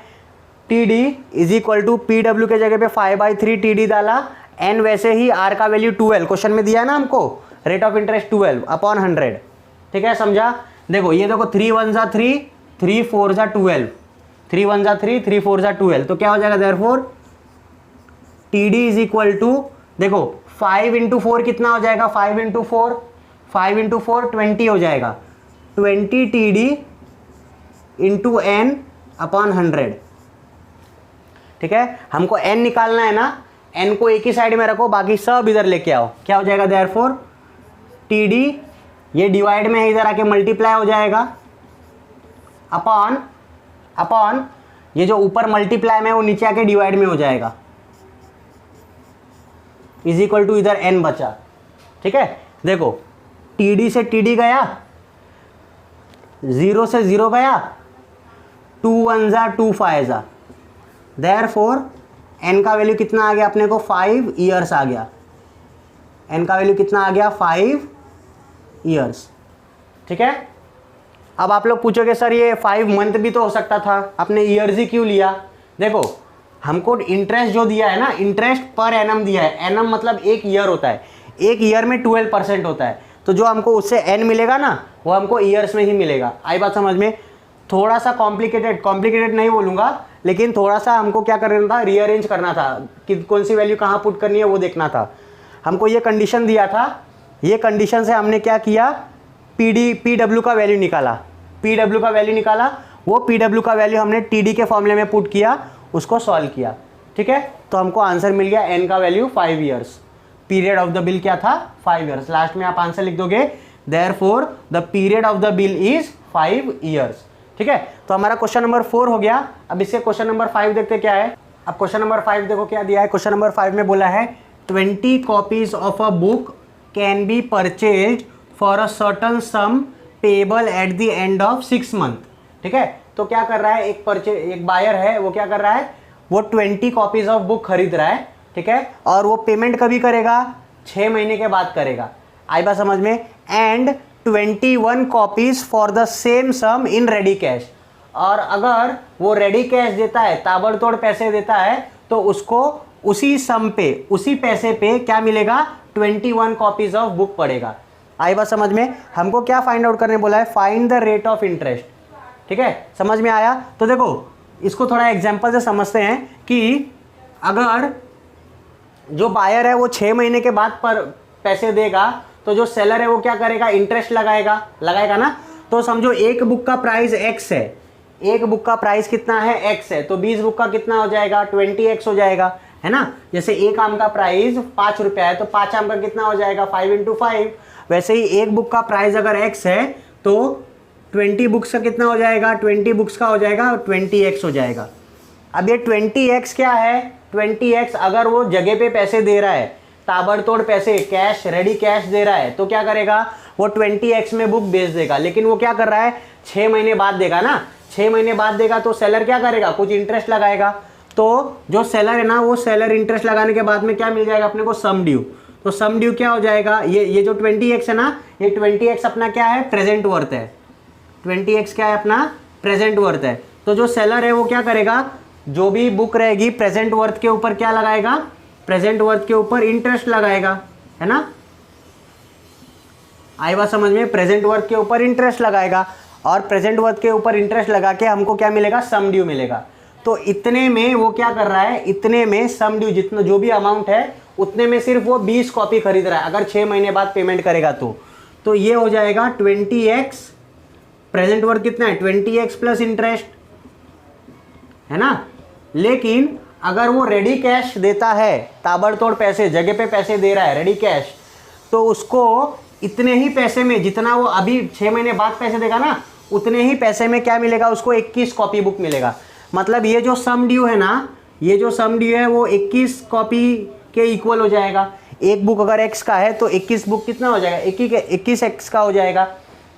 T D is equal to P W के जगह पे 5/3 टी डी डाला, एन वैसे ही, आर का वैल्यू 12 क्वेश्चन में दिया है ना हमको, रेट ऑफ इंटरेस्ट 12 अपॉन 100। ठीक है, समझा। देखो ये देखो 3 1 जा 3, 3 4 जा 12, 3 1 जा 3, 3 4 जा 12, तो क्या हो जाएगा, therefore T D is equal to, देखो 5 इंटू 4 कितना हो जाएगा, 5 इंटू 4 20 हो जाएगा, 20 T D into N upon 100। ठीक है, हमको एन निकालना है ना, एन को एक ही साइड में रखो, बाकी सब इधर लेके आओ, क्या हो जाएगा, देयरफॉर टी डी, ये डिवाइड में है इधर आके मल्टीप्लाई हो जाएगा, अपॉन ये जो ऊपर मल्टीप्लाई में वो नीचे आके डिवाइड में हो जाएगा, इज इक्वल टू इधर एन बचा। ठीक है, देखो टी डी से टी डी गया, 0 से 0 गया, 2 1 जा 2 5 जा, देयरफॉर एन का वैल्यू कितना आ गया अपने को, 5 ईयर्स आ गया। एन का वैल्यू कितना आ गया, 5 ईयर्स। ठीक है, अब आप लोग पूछोगे सर ये 5 मंथ भी तो हो सकता था, आपने ईयर्स ही क्यों लिया। देखो हमको इंटरेस्ट जो दिया है ना, इंटरेस्ट पर एनम दिया है, एनम मतलब 1 ईयर होता है, 1 ईयर में 12% होता है, तो जो हमको उससे एन मिलेगा ना वो हमको ईयर्स में ही मिलेगा। आई बात समझ में। थोड़ा सा कॉम्प्लिकेटेड नहीं बोलूँगा, लेकिन थोड़ा सा हमको क्या करना था, रीअरेंज करना था कि कौन सी वैल्यू कहाँ पुट करनी है वो देखना था। हमको ये कंडीशन दिया था, ये कंडीशन से हमने क्या किया, पी डब्ल्यू का वैल्यू निकाला, वो पी डब्ल्यू का वैल्यू हमने टी डी के फॉर्मूले में पुट किया, उसको सॉल्व किया। ठीक है, तो हमको आंसर मिल गया, एन का value 5 years, period of the bill क्या था, 5 ईयर्स। लास्ट में आप आंसर लिख दोगे, therefore the period of the bill is 5 years. ठीक है, तो हमारा क्वेश्चन नंबर 4 हो गया। अब इससे क्वेश्चन नंबर 5 देखते क्या है। अब क्वेश्चन नंबर 5 देखो क्या दिया है। क्वेश्चन नंबर 5 में बोला है 20 copies of a book can be purchased for a certain some payable at the end of 6 month. ठीक है, तो क्या कर रहा है, एक बायर है, वो क्या कर रहा है, वो 20 कॉपीज ऑफ बुक खरीद रहा है। ठीक है, और वो पेमेंट कभी करेगा, 6 महीने के बाद करेगा। आई बात समझ में। And 21 copies for the same sum in ready cash. और अगर वो रेडी कैश देता है, ताबड़तोड़ पैसे देता है, तो उसको उसी सम पे, उसी पैसे पे क्या मिलेगा, 21 कॉपीज ऑफ बुक पड़ेगा। आई बात समझ में? हमको क्या फाइंड आउट करने बोला है, find the rate of interest. ठीक है, समझ में आया? तो देखो इसको थोड़ा एग्जांपल से समझते हैं कि अगर जो बायर है वो 6 महीने के बाद पर पैसे देगा, तो जो सेलर है वो क्या करेगा, इंटरेस्ट लगाएगा ना। तो समझो एक बुक का प्राइस x है, एक बुक का प्राइस कितना है, x है, तो 20 बुक का कितना हो जाएगा, 20x हो जाएगा, है ना। जैसे एक आम का प्राइस 5 रुपया है, तो 5 आम का कितना हो जाएगा, 5 × 5। वैसे ही एक बुक का प्राइस अगर x है तो 20 बुक्स का कितना हो जाएगा, 20 बुक्स का हो जाएगा 20x हो जाएगा। अब ये 20x क्या है, 20x अगर वो जगह पे पैसे दे रहा है, ताबड़तोड़ पैसे, कैश, रेडी कैश दे रहा है, तो क्या करेगा, वो 20x में बुक बेच देगा। लेकिन वो क्या कर रहा है, 6 महीने बाद देगा ना, 6 महीने बाद देगा तो सेलर क्या करेगा, कुछ इंटरेस्ट लगाएगा। तो जो सेलर है ना, वो सेलर इंटरेस्ट लगाने के बाद में क्या मिल जाएगा अपने को, सम ड्यू। तो सम ड्यू क्या हो जाएगा, ये जो 20x है ना, ये 20x अपना क्या है, प्रेजेंट वर्थ है। 20x क्या है अपना, प्रेजेंट वर्थ है। तो जो सेलर है वो क्या करेगा, जो भी बुक रहेगी प्रेजेंट वर्थ के ऊपर क्या लगाएगा, प्रेजेंट वर्थ के ऊपर इंटरेस्ट लगाएगा, है ना। आई बात समझ में? प्रेजेंट वर्थ के ऊपर इंटरेस्ट लगाएगा, और प्रेजेंट वर्थ के ऊपर इंटरेस्ट लगा के हमको क्या मिलेगा, सम ड्यू मिलेगा। तो इतने में वो क्या कर रहा है, इतने में सम ड्यू जितना जो भी अमाउंट है उतने में सिर्फ वो 20 कॉपी खरीद रहा है, अगर 6 महीने बाद पेमेंट करेगा तो ये हो जाएगा 20x, प्रेजेंट वर्थ कितना है, 20x प्लस इंटरेस्ट, है ना। लेकिन अगर वो रेडी कैश देता है, ताबड़तोड़ पैसे, जगह पे पैसे दे रहा है, रेडी कैश, तो उसको इतने ही पैसे में, जितना वो अभी 6 महीने बाद पैसे देगा ना, उतने ही पैसे में क्या मिलेगा उसको, 21 कॉपी बुक मिलेगा। मतलब ये जो सम ड्यू है ना, ये जो सम ड्यू है वो 21 कॉपी के इक्वल हो जाएगा। एक बुक अगर x का है तो 21 बुक कितना हो जाएगा, 21x का हो जाएगा।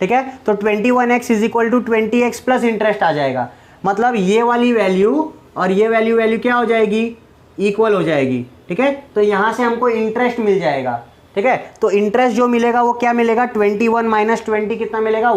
ठीक है, तो 21x is equal to 20x plus interest आ जाएगा। मतलब ये वाली वैल्यू और ये वैल्यू क्या हो जाएगी, इक्वल हो जाएगी। ठीक है, तो यहाँ से हमको इंटरेस्ट मिल जाएगा। ठीक है, तो इंटरेस्ट जो मिलेगा वो क्या मिलेगा, 21 माइनस 20 कितना मिलेगा,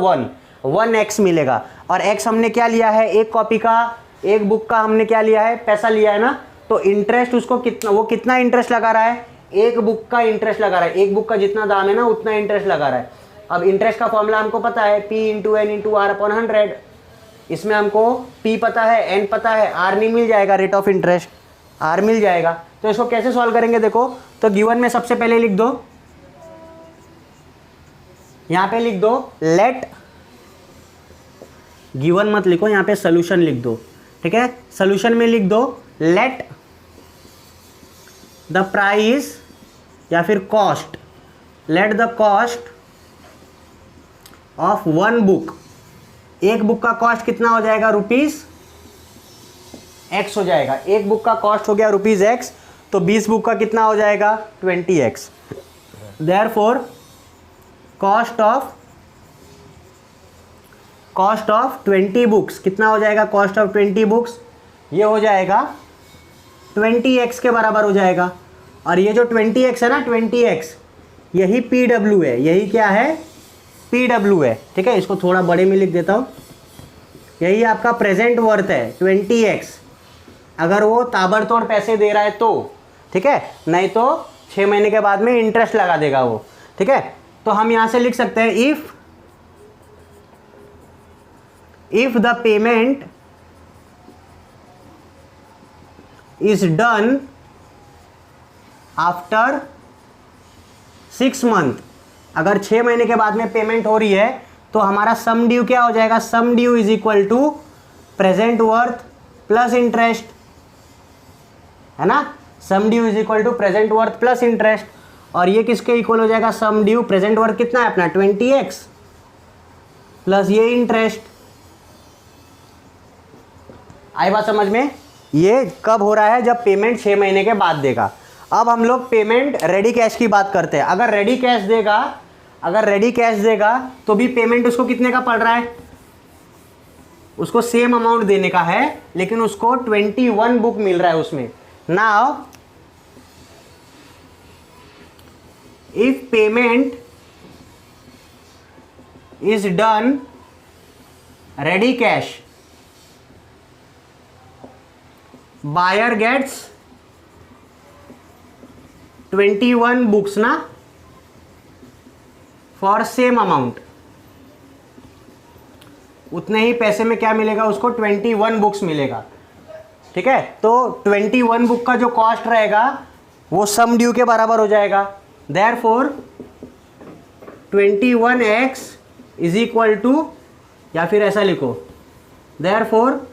1x मिलेगा। और x हमने क्या लिया है, एक कॉपी का, एक बुक का हमने क्या लिया है, पैसा लिया है ना। तो इंटरेस्ट उसको कितना, वो कितना इंटरेस्ट लगा रहा है, एक बुक का इंटरेस्ट लगा रहा है, एक बुक का जितना दाम है ना उतना इंटरेस्ट लगा रहा है। अब इंटरेस्ट का फॉर्मूला हमको पता है, P × N × R/100। इसमें हमको P पता है, N पता है, R नहीं मिल जाएगा, रेट ऑफ इंटरेस्ट R मिल जाएगा। तो इसको कैसे सॉल्व करेंगे देखो, तो गिवन में सबसे पहले लिख दो, यहाँ पे लिख दो लेट, गिवन मत लिखो, यहाँ पे सोल्यूशन लिख दो। ठीक है, सोल्यूशन में लिख दो लेट द प्राइस या फिर cost, let the cost of one book, एक बुक का कॉस्ट कितना हो जाएगा, ₹x हो जाएगा। एक बुक का कॉस्ट हो गया ₹x, तो 20 बुक का कितना हो जाएगा, 20x। Therefore cost of 20 books कितना हो जाएगा, कॉस्ट ऑफ 20 बुक्स ये हो जाएगा 20x के बराबर हो जाएगा। और ये जो 20x है ना, 20x यही PW है, यही क्या है, PW है। ठीक है, इसको थोड़ा बड़े में लिख देता हूँ, यही आपका प्रेजेंट वर्थ है 20x, अगर वो ताबड़तोड़ पैसे दे रहा है तो। ठीक है, नहीं तो 6 महीने के बाद में इंटरेस्ट लगा देगा वो। ठीक है, तो हम यहाँ से लिख सकते हैं if the payment is done after 6 month, अगर 6 महीने के बाद में पेमेंट हो रही है तो हमारा सम ड्यू क्या हो जाएगा, sum due is equal to present worth plus interest, है ना। Sum due is equal to present worth plus interest, और ये किसके इक्वल हो जाएगा, सम ड्यू, प्रेजेंट वर्थ कितना है अपना 20x प्लस ये इंटरेस्ट। आई बात समझ में? ये कब हो रहा है, जब पेमेंट 6 महीने के बाद देगा। अब हम लोग पेमेंट रेडी कैश की बात करते हैं। अगर रेडी कैश देगा तो भी पेमेंट उसको कितने का पड़ रहा है, उसको सेम अमाउंट देने का है, लेकिन उसको 21 बुक मिल रहा है उसमें। Now if payment is done ready cash, buyer gets 21 books ना फॉर सेम अमाउंट, उतने ही पैसे में क्या मिलेगा उसको, 21 बुक्स मिलेगा। ठीक है, तो 21 बुक का जो कॉस्ट रहेगा वो सम ड्यू के बराबर हो जाएगा। Therefore 21x is equal to, या फिर ऐसा लिखो, therefore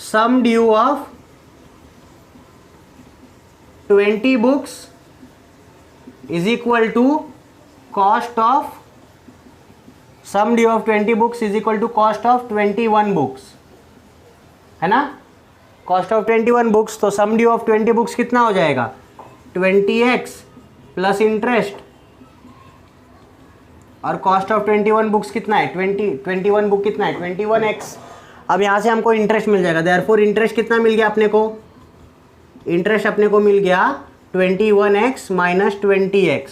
sum due of 20 books is equal to cost of, sum due of 20 books is equal to cost of 21 books, है ना, कॉस्ट ऑफ 21 बुक्स। तो सम ड्यू ऑफ 20 बुक्स कितना हो जाएगा, 20x प्लस इंटरेस्ट, और कॉस्ट ऑफ 21 बुक्स कितना है, 21 बुक कितना है, 21x। अब यहाँ से हमको इंटरेस्ट मिल जाएगा, देयरफॉर इंटरेस्ट कितना मिल गया अपने को, इंटरेस्ट अपने को मिल गया 21x minus 20x।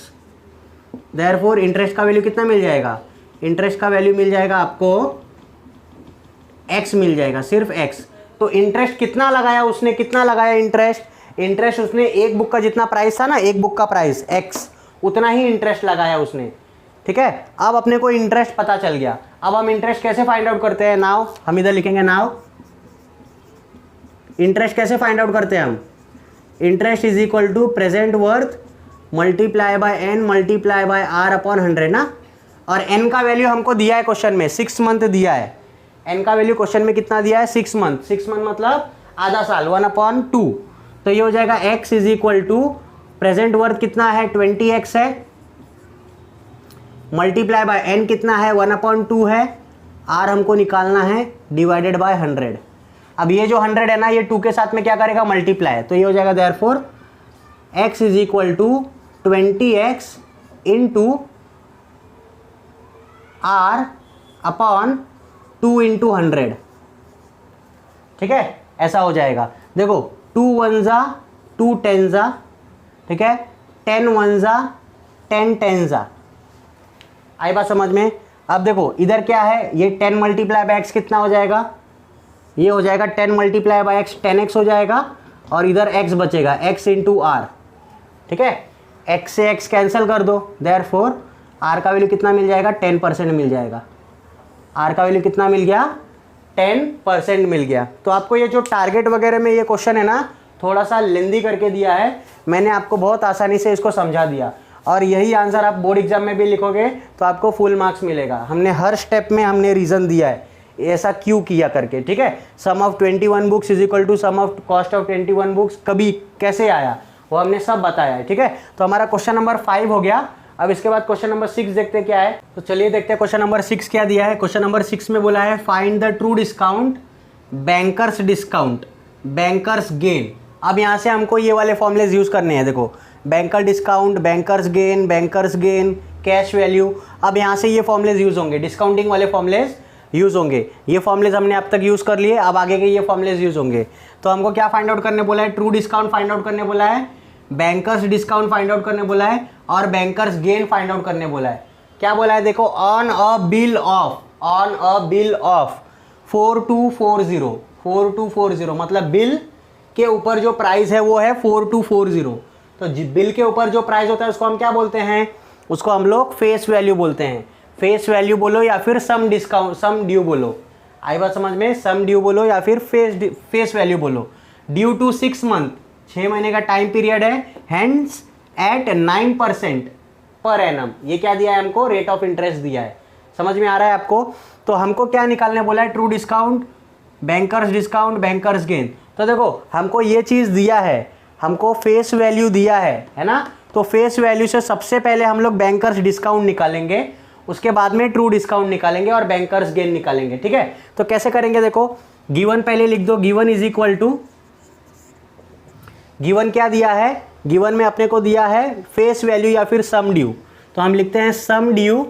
Therefore interest का वैल्यू कितना मिल जाएगा, इंटरेस्ट का वैल्यू मिल जाएगा आपको x मिल जाएगा, सिर्फ x। तो इंटरेस्ट कितना लगाया उसने, कितना लगाया इंटरेस्ट, इंटरेस्ट उसने एक बुक का जितना प्राइस था ना, एक बुक का प्राइस x, उतना ही इंटरेस्ट लगाया उसने। ठीक है, अब अपने को इंटरेस्ट पता चल गया। अब हम इंटरेस्ट कैसे फाइंड आउट करते हैं, नाउ हम इधर लिखेंगे, नाउ इंटरेस्ट कैसे फाइंड आउट करते हैं हम, interest is equal to present worth multiply by N multiply by R upon 100 ना, और n का वैल्यू हमको दिया है क्वेश्चन में, 6 मंथ दिया है। n का वैल्यू क्वेश्चन में कितना दिया है, 6 मंथ, 6 मंथ मतलब आधा साल, 1/2। तो ये हो जाएगा x is equal to present worth कितना है, 20x है, मल्टीप्लाई बाय n कितना है, 1/2 है, r हमको निकालना है डिवाइडेड बाय 100। अब ये जो 100 है ना, ये 2 के साथ में क्या करेगा, मल्टीप्लाई, तो ये हो जाएगा therefore x is equal to 20x into r upon 2 into 100। ठीक है, ऐसा हो जाएगा। देखो 2 1 जा 2 10 जा, ठीक है, 10 1 जा 10 10 जा, आई बात समझ में। अब देखो इधर क्या है, ये 10 मल्टीप्लाई बाय एक्स कितना हो जाएगा, ये हो जाएगा 10 मल्टीप्लाई बाय एक्स 10x हो जाएगा, और इधर x बचेगा, x इंटू आर। ठीक है, x से x कैंसिल कर दो, देयरफॉर r का वैल्यू कितना मिल जाएगा, 10% मिल जाएगा। r का वैल्यू कितना मिल गया, 10% मिल गया। तो आपको ये जो टारगेट वगैरह में ये क्वेश्चन है ना, थोड़ा सा लेंदी करके दिया है, मैंने आपको बहुत आसानी से इसको समझा दिया, और यही आंसर आप बोर्ड एग्जाम में भी लिखोगे तो आपको फुल मार्क्स मिलेगा। हमने हर स्टेप में हमने रीज़न दिया है ऐसा क्यों किया करके। ठीक है, sum of 21 books is equal to sum of cost of 21 books कभी कैसे आया वो हमने सब बताया है। ठीक है, तो हमारा क्वेश्चन नंबर 5 हो गया। अब इसके बाद क्वेश्चन नंबर 6 देखते हैं क्या है। तो चलिए देखते हैं क्वेश्चन नंबर 6 क्या दिया है। क्वेश्चन नंबर 6 में बोला है find the true discount, bankers discount, banker's gain. अब यहाँ से हमको ये वाले फॉर्मूलेज यूज़ करने हैं। देखो banker discount, banker's gain, cash value. अब यहाँ से ये फॉर्मूलेज यूज़ होंगे, डिस्काउंटिंग वाले फॉर्मूलेज यूज़ होंगे। ये फॉर्मूलेज हमने अब तक यूज़ कर लिए, अब आगे के ये फॉर्मूलेज यूज़ होंगे। तो हमको क्या फाइंड आउट करने बोला है, ट्रू डिस्काउंट फाइंड आउट करने बोला है, बैंकर्स डिस्काउंट फाइंड आउट करने बोला है, और बैंकर्स गेन फाइंड आउट करने बोला है। क्या बोला है देखो, ऑन अ बिल ऑफ 4240 मतलब बिल के ऊपर जो प्राइस है वो है 4240। तो बिल के ऊपर जो प्राइस होता है उसको हम क्या बोलते हैं, उसको हम लोग फेस वैल्यू बोलते हैं। फेस वैल्यू बोलो या फिर सम डिस्काउंट, सम ड्यू बोलो, आई बात समझ में, सम ड्यू बोलो या फिर फेस वैल्यू बोलो। ड्यू टू 6 मंथ, 6 महीने का टाइम पीरियड है, हैंस एट 9% पर एनम। ये क्या दिया है हमको, रेट ऑफ इंटरेस्ट दिया है। समझ में आ रहा है आपको। तो हमको क्या निकालने बोला है, true discount, bankers discount, banker's gain. तो देखो हमको ये चीज़ दिया है, हमको फेस वैल्यू दिया है ना। तो फेस वैल्यू से सबसे पहले हम लोग बैंकर्स डिस्काउंट निकालेंगे, उसके बाद में ट्रू डिस्काउंट निकालेंगे और बैंकर्स गेन निकालेंगे। ठीक है, तो कैसे करेंगे देखो, गिवन पहले लिख दो, given is equal to, given क्या दिया है, गिवन में अपने को दिया है फेस वैल्यू या फिर सम ड्यू। तो हम लिखते हैं सम ड्यू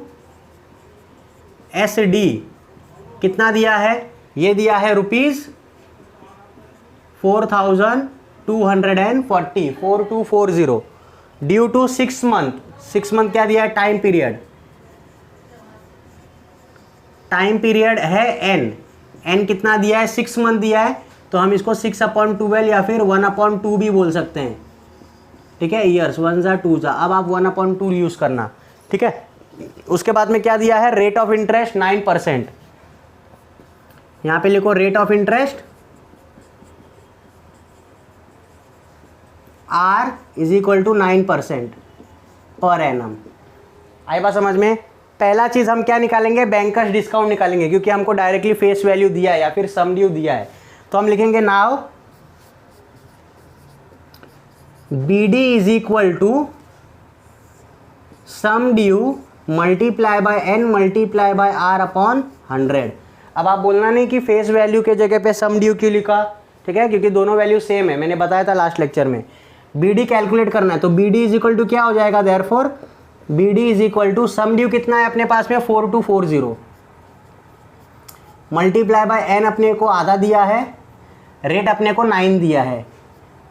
एस डी, कितना दिया है, ये दिया है ₹4240, 4240 ड्यू टू 6 मंथ। 6 मंथ क्या दिया है, टाइम पीरियड। टाइम पीरियड है एन कितना दिया है, 6 मंथ दिया है, तो हम इसको 6/12 या फिर 1/2 भी बोल सकते हैं, ठीक है, ईयर्स, 1 जा 2 जा, अब आप 1/2 यूज़ करना, ठीक है। उसके बाद में क्या दिया है, रेट ऑफ इंटरेस्ट 9%, यहाँ पे लिखो rate of interest R = 9% per annum. आई बात समझ में। पहला चीज़ हम क्या निकालेंगे, बैंकर्स डिस्काउंट निकालेंगे, क्योंकि हमको डायरेक्टली फेस वैल्यू दिया है या फिर सम ड्यू दिया है, तो हम लिखेंगे now BD = sum due multiply by N multiply by R/100। अब आप बोलना नहीं कि फेस वैल्यू के जगह पे सम ड्यू क्यों लिखा, ठीक है, क्योंकि दोनों वैल्यू सेम है, मैंने बताया था लास्ट लेक्चर में। BD कैलकुलेट करना है, तो BD = क्या हो जाएगा, देयरफॉर BD = सम ड्यू कितना है अपने पास में 4240 मल्टीप्लाई बाय N अपने को आधा दिया है, रेट अपने को 9 दिया है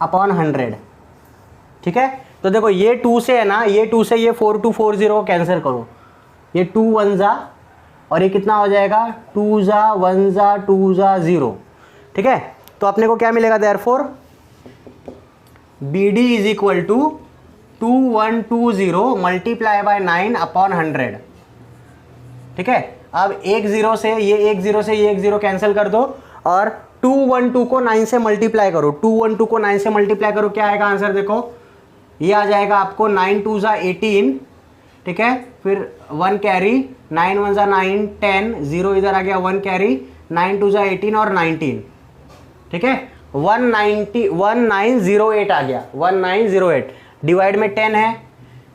अपॉन 100, ठीक है। तो देखो ये 2 से है ना, ये 2 से ये 4240 को कैंसिल करो, ये 2 1 जा और ये कितना हो जाएगा 2 जा 1 जा 2 जा 0, ठीक है। तो अपने को क्या मिलेगा, देयरफॉर BD = 2120 मल्टीप्लाई बाय 9/100, ठीक है। अब एक 0 से ये एक 0 से ये एक 0 कैंसिल कर दो और 212 को 9 से मल्टीप्लाई करो, 212 को 9 से मल्टीप्लाई करो, क्या आएगा आंसर, देखो ये आ जाएगा आपको 9 2 जा 18, ठीक है, फिर 1 कैरी, 9 1 जा 9 10, 0 इधर आ गया 1 कैरी, 9 2 जा 18 और 19, ठीक है, 1908 आ गया, 1908 डिवाइड में 10 है,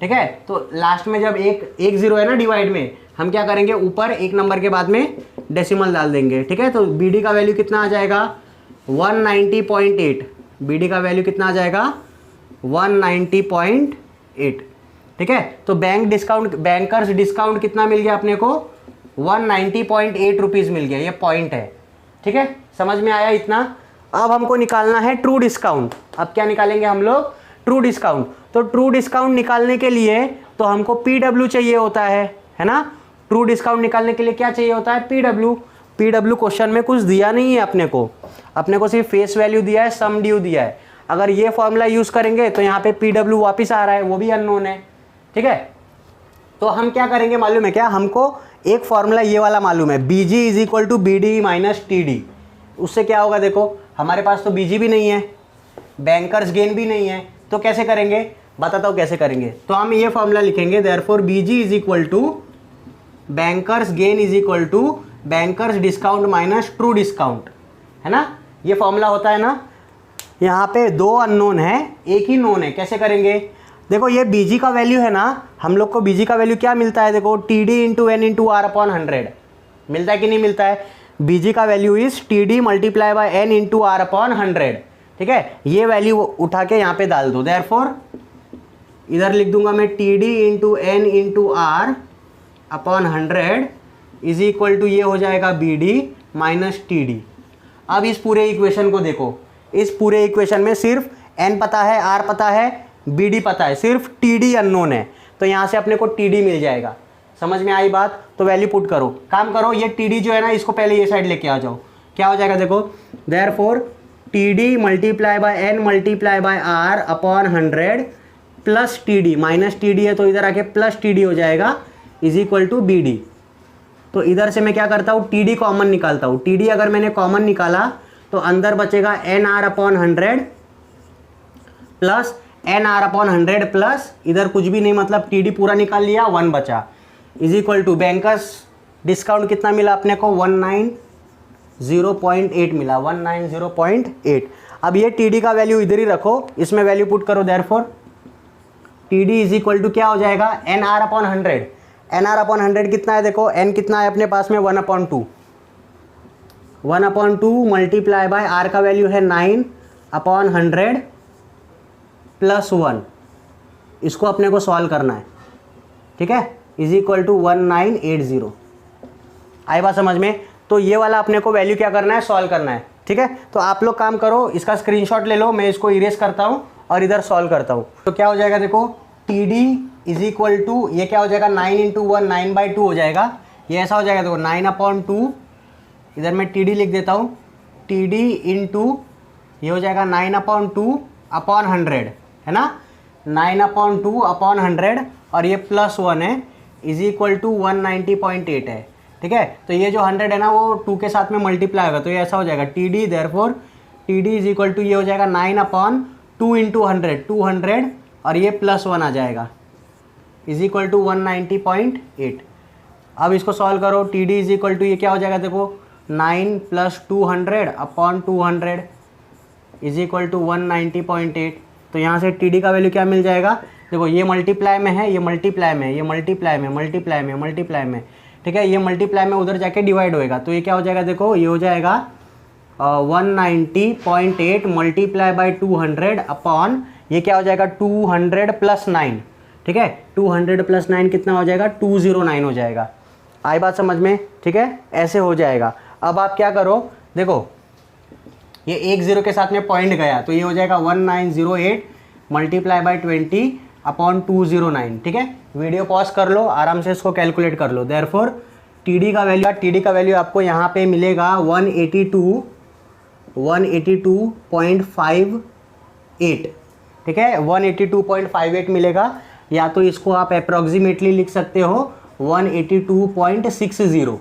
ठीक है। तो लास्ट में जब एक 0 है ना डिवाइड में, हम क्या करेंगे, ऊपर एक नंबर के बाद में डेसिमल डाल देंगे, ठीक है। तो BD का वैल्यू कितना आ जाएगा 190.8, BD का वैल्यू कितना आ जाएगा 190.8, ठीक है। तो बैंकर्स डिस्काउंट कितना मिल गया अपने को 190.8 रुपीज़ मिल गया, ये पॉइंट है, ठीक है, समझ में आया इतना। अब हमको निकालना है ट्रू डिस्काउंट। अब क्या निकालेंगे हम लोग, ट्रू डिस्काउंट। तो ट्रू डिस्काउंट निकालने के लिए तो हमको PW चाहिए होता है ना। ट्रू डिस्काउंट निकालने के लिए क्या चाहिए होता है, PW क्वेश्चन में कुछ दिया नहीं है अपने को सिर्फ फेस वैल्यू दिया है, सम ड्यू दिया है। अगर ये फॉर्मूला यूज़ करेंगे तो यहाँ पे PW वापस आ रहा है, वो भी अननोन है, ठीक है। तो हम क्या करेंगे मालूम है क्या, हमको एक फॉर्मूला ये वाला मालूम है, BG = BD - TD। उससे क्या होगा, देखो हमारे पास तो BG भी नहीं है, बैंकर्स गेन भी नहीं है, तो कैसे करेंगे, बताता हूँ कैसे करेंगे। तो हम ये फॉर्मूला लिखेंगे, therefore BG = bankers gain = bankers discount minus true discount, है ना। ये फॉर्मूला होता है ना। यहाँ पे 2 अननोन है, एक ही नोन है, कैसे करेंगे, देखो ये BG का वैल्यू है ना, हम लोग को BG का वैल्यू क्या मिलता है, देखो TD × N × R/100 मिलता है कि नहीं मिलता है। BG का value is TD multiply by N × R/100, ठीक है। ये वैल्यू उठा के यहाँ पे डाल दो, देयरफॉर इधर लिख दूंगा मैं TD × N × R/100 = ये हो जाएगा BD - TD। अब इस पूरे इक्वेशन को देखो, इस पूरे इक्वेशन में सिर्फ N पता है, R पता है, BD पता है, सिर्फ TD अननोन है, तो यहाँ से अपने को TD मिल जाएगा। समझ में आई बात, तो वैल्यू पुट करो, काम करो, ये TD जो है ना इसको पहले ये साइड लेके आ जाओ, क्या हो जाएगा देखो, therefore TD multiply by N multiply by R/100 plus TD minus TD है, तो इधर आके प्लस TD हो जाएगा = BD। तो इधर से मैं क्या करता हूँ, TD कॉमन निकालता हूँ। TD अगर मैंने कॉमन निकाला तो अंदर बचेगा NR/100 प्लस NR/100 प्लस इधर कुछ भी नहीं, मतलब TD पूरा निकाल लिया, 1 बचा, = बैंकर्स डिस्काउंट कितना मिला अपने को 190.8 मिला, 190.8। अब ये TD का वैल्यू इधर ही रखो, इसमें वैल्यू पुट करो, देयरफॉर TD = क्या हो जाएगा NR/100। NR/100 कितना है, देखो N कितना है अपने पास में 1/2, 1/2 मल्टीप्लाई बाय R का वैल्यू है 9/100 प्लस 1, इसको अपने को सॉल्व करना है, ठीक है, = 1980। आई बात समझ में। तो ये वाला अपने को वैल्यू क्या करना है, सॉल्व करना है, ठीक है। तो आप लोग काम करो, इसका स्क्रीनशॉट ले लो, मैं इसको इरेज करता हूँ और इधर सॉल्व करता हूँ। तो क्या हो जाएगा देखो, TD = ये क्या हो जाएगा 9 × 1 9/2 हो जाएगा, ये ऐसा हो जाएगा, देखो 9/2, इधर मैं टी डी लिख देता हूँ, टी डी इंटू ये हो जाएगा 9/2/100, है ना, 9/2/100 और ये +1 है, इज इक्वल टू 190.8 है। ठीक है, तो ये जो 100 है ना वो 2 के साथ में मल्टीप्लाई होगा, तो ये ऐसा हो जाएगा T D, therefore T D is equal to ये हो जाएगा 9/2 इंटू 100, 200 और ये +1 आ जाएगा, इज इक्वल टू 190.8। अब इसको सॉल्व करो, T D is equal to ये क्या हो जाएगा, देखो 9 + 200/200 इज इक्वल टू 190.8। तो यहाँ से टी डी का वैल्यू क्या मिल जाएगा, देखो ये मल्टीप्लाई में है, ये मल्टीप्लाई में, ये मल्टीप्लाई में, मल्टीप्लाई में, मल्टीप्लाई में, ठीक है, ये मल्टीप्लाई में उधर जाके डिवाइड होएगा, तो ये क्या हो जाएगा, देखो ये हो जाएगा 190.8 मल्टीप्लाई बाई 200 अपॉन ये क्या हो जाएगा 200 + 9। ठीक है, 200 + 9 कितना हो जाएगा, 209 हो जाएगा। आई बात समझ में? ठीक है, ऐसे हो जाएगा। अब आप क्या करो, देखो ये 1 0 के साथ में पॉइंट गया, तो ये हो जाएगा 1908 मल्टीप्लाई बाई 20 अपॉन 209। ठीक है, वीडियो पॉज कर लो, आराम से इसको कैलकुलेट कर लो। देयरफॉर टी डी का वैल्यू आपको यहाँ पे मिलेगा 182.58। ठीक है, 182.58 मिलेगा, या तो इसको आप अप्रॉक्सीमेटली लिख सकते हो 182.60।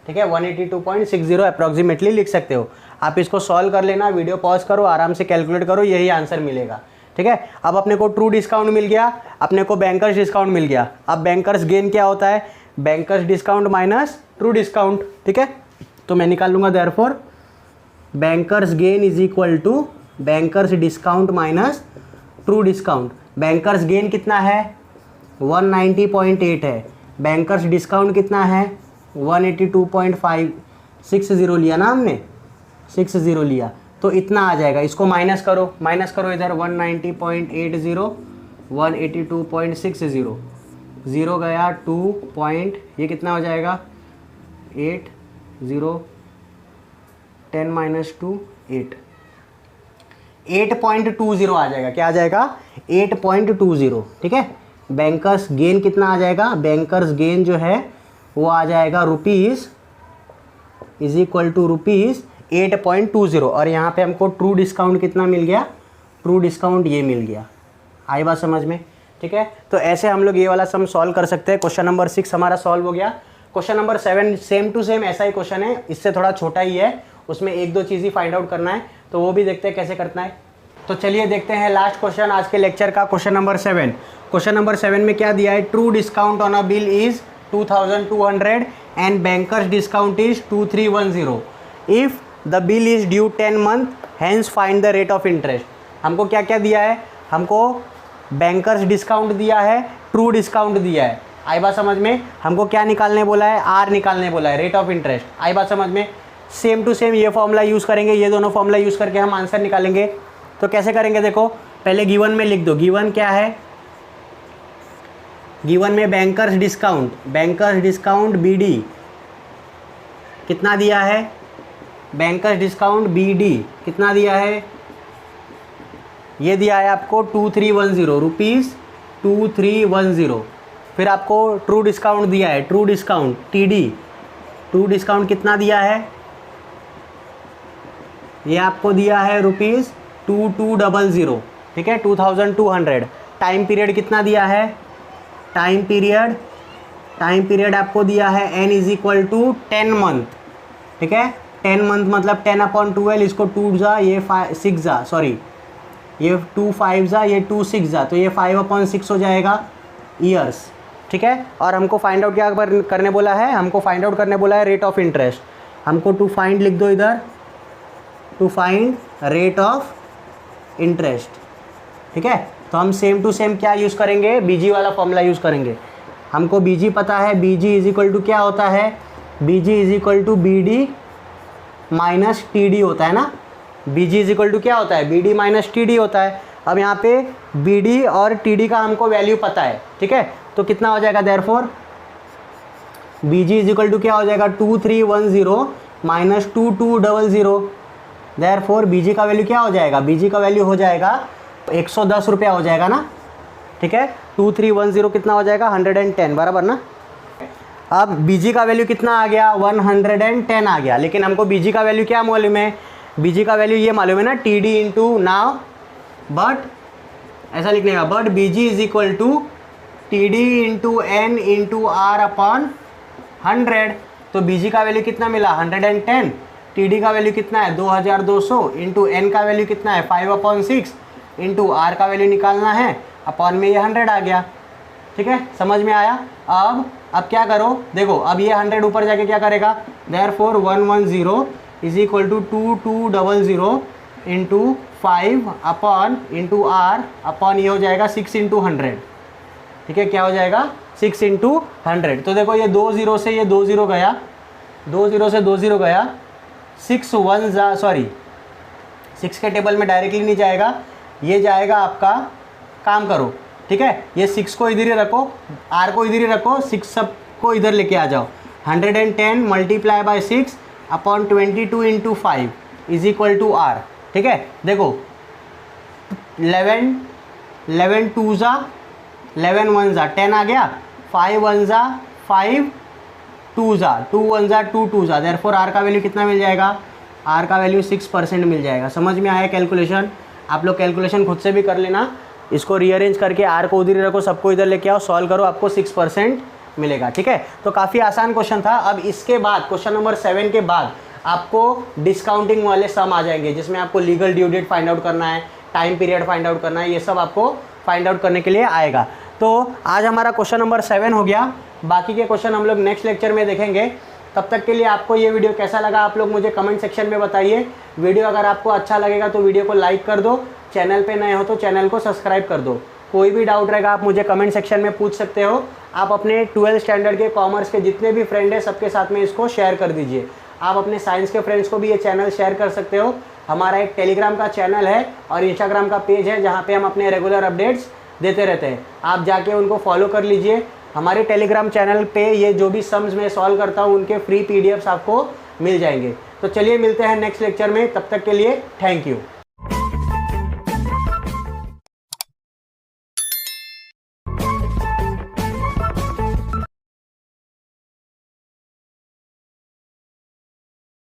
ठीक है, 182.60 अप्रॉक्सीमेटली लिख सकते हो। आप इसको सॉल्व कर लेना, वीडियो पॉज करो, आराम से कैलकुलेट करो, यही आंसर मिलेगा। ठीक है, अब अपने को ट्रू डिस्काउंट मिल गया, अपने को बैंकर्स डिस्काउंट मिल गया। अब बैंकर्स गेन क्या होता है, banker's discount minus true discount. ठीक है, तो मैं निकाल लूँगा therefore banker's gain is equal to banker's discount minus true discount. Banker's gain कितना है, 190.8 है, बैंकर्स डिस्काउंट कितना है 182.560 लिया ना हमने, 60 लिया, तो इतना आ जाएगा। इसको माइनस करो इधर 190.80 182.60 0 गया 2 पॉइंट, ये कितना हो जाएगा 8 0 10 - 2 8 8.20 आ जाएगा। क्या आ जाएगा 8.20। ठीक है, बैंकर्स गेन कितना आ जाएगा, बैंकर्स गेन जो है वो आ जाएगा rupees is equal to rupees 8.20 और यहाँ पे हमको ट्रू डिस्काउंट कितना मिल गया, ट्रू डिस्काउंट ये मिल गया। आई बात समझ में? ठीक है, तो ऐसे हम लोग ये वाला सम सॉल्व कर सकते हैं। क्वेश्चन नंबर 6 हमारा सॉल्व हो गया। Question number 7 same to same ऐसा ही क्वेश्चन है, इससे थोड़ा छोटा ही है, उसमें 1-2 चीज़ ही फाइंड आउट करना है, तो वो भी देखते हैं कैसे करना है। तो चलिए देखते हैं लास्ट क्वेश्चन आज के लेक्चर का, क्वेश्चन नंबर 7। क्वेश्चन नंबर 7 में क्या दिया है, true discount on a bill is 2200 and banker's discount is 2310 if the bill is due 10 month, hence find the rate of interest. हमको क्या क्या दिया है, हमको बैंकर्स डिस्काउंट दिया है, ट्रू डिस्काउंट दिया है। आई बात समझ में? हमको क्या निकालने बोला है, आर निकालने बोला है, रेट ऑफ इंटरेस्ट। आई बात समझ में? सेम टू सेम ये फॉर्मूला यूज़ करेंगे, ये दोनों फॉर्मूला यूज़ करके हम आंसर निकालेंगे। तो कैसे करेंगे, देखो पहले गिवन में लिख दो, गिवन क्या है, गिवन में बैंकर्स डिस्काउंट BD कितना दिया है, बैंकर्स डिस्काउंट BD कितना दिया है, ये दिया है आपको 2310 रुपीज़ 2310। फिर आपको ट्रू डिस्काउंट दिया है, true discount TD, true discount कितना दिया है, ये आपको दिया है रुपीज़ 2200। ठीक है, 2200। टाइम पीरियड कितना दिया है, टाइम पीरियड आपको दिया है n is equal to 10 month. ठीक है, 10 मंथ मतलब 10/12, इसको 2 जा ये 6 जा, सॉरी ये 2 5 जा ये 2 6 जा, तो ये 5/6 हो जाएगा ईयर्स। ठीक है, और हमको फाइंड आउट क्या करने बोला है, हमको फाइंड आउट करने बोला है रेट ऑफ इंटरेस्ट। हमको टू फाइंड लिख दो इधर, to find rate of interest. ठीक है, तो हम सेम टू सेम क्या यूज़ करेंगे, BG वाला फॉर्मूला यूज़ करेंगे। हमको BG पता है, BG इज इक्वल टू क्या होता है, BG is equal to BD minus TD होता है ना। BG इज इक्वल टू क्या होता है, BD माइनस TD होता है। अब यहाँ पे BD और TD का हमको वैल्यू पता है। ठीक है, तो कितना हो जाएगा, therefore BG is equal to क्या हो जाएगा 2310 माइनस 2200। देयरफॉर BG का वैल्यू क्या हो जाएगा, BG का वैल्यू हो जाएगा 110 रुपया हो जाएगा ना। ठीक है, 2310 कितना हो जाएगा 110, बराबर ना। अब बीजी का वैल्यू कितना आ गया, 110 आ गया, लेकिन हमको बीजी का वैल्यू क्या मालूम है, बीजी का वैल्यू ये मालूम है ना, T D into now, but ऐसा लिखने का, but BG is equal to T D into N into R upon 100। तो बीजी का वैल्यू कितना मिला 110, टी का वैल्यू कितना है 2200, इंटू एन का वैल्यू कितना है 5/6, इंटू आर का वैल्यू निकालना है, अपॉन में ये 100 आ गया। ठीक है, समझ में आया। अब क्या करो, देखो अब ये 100 ऊपर जाके क्या करेगा, therefore 110 is equal to 2200 into 5 upon into R upon ये हो जाएगा 6 इंटू 100। ठीक है, क्या हो जाएगा 6 इंटू 100। तो देखो ये 2 0 से ये 2 0 गया, 2 0 से 2 0 गया, 6 1 सॉरी 6 के टेबल में डायरेक्टली नहीं जाएगा, ये जाएगा आपका, काम करो, ठीक है, ये 6 को इधर ही रखो, आर को इधर ही रखो, 6 सब को इधर लेके आ जाओ, 110 multiply by 6 upon 22 into 5 is equal to R. ठीक है, देखो 11 2 ज़ा 11 1 ज़ा 10 आ गया, 5 1 ज़ा 5 2 ज़ा 2 1 ज़ा 2 2 ज़ा, देयरफॉर आर का वैल्यू कितना मिल जाएगा, आर का वैल्यू 6% मिल जाएगा। समझ में आया कैलकुलेशन, आप लोग कैलकुलेशन खुद से भी कर लेना, इसको रीअरेंज करके आर को उधर ही रखो, सबको इधर लेके आओ, सॉल्व करो, आपको 6% मिलेगा। ठीक है, तो काफ़ी आसान क्वेश्चन था। अब इसके बाद क्वेश्चन नंबर 7 के बाद आपको डिस्काउंटिंग वाले सम आ जाएंगे, जिसमें आपको legal due date find out करना है, टाइम पीरियड फाइंड आउट करना है, ये सब आपको फाइंड आउट करने के लिए आएगा। तो आज हमारा क्वेश्चन नंबर 7 हो गया, बाकी के क्वेश्चन हम लोग नेक्स्ट लेक्चर में देखेंगे। तब तक के लिए आपको ये वीडियो कैसा लगा आप लोग मुझे कमेंट सेक्शन में बताइए। वीडियो अगर आपको अच्छा लगेगा तो वीडियो को लाइक कर दो, चैनल पे नए हो तो चैनल को सब्सक्राइब कर दो। कोई भी डाउट रहेगा आप मुझे कमेंट सेक्शन में पूछ सकते हो। आप अपने 12th स्टैंडर्ड के कॉमर्स के जितने भी फ्रेंड हैं सबके साथ में इसको शेयर कर दीजिए। आप अपने साइंस के फ्रेंड्स को भी ये चैनल शेयर कर सकते हो। हमारा एक टेलीग्राम का चैनल है और इंस्टाग्राम का पेज है जहाँ पे हम अपने रेगुलर अपडेट्स देते रहते हैं, आप जाके उनको फॉलो कर लीजिए। हमारे टेलीग्राम चैनल पे ये जो भी सम्स मैं सॉल्व करता हूँ उनके फ्री PDFs आपको मिल जाएंगे। तो चलिए मिलते हैं नेक्स्ट लेक्चर में, तब तक के लिए थैंक यू।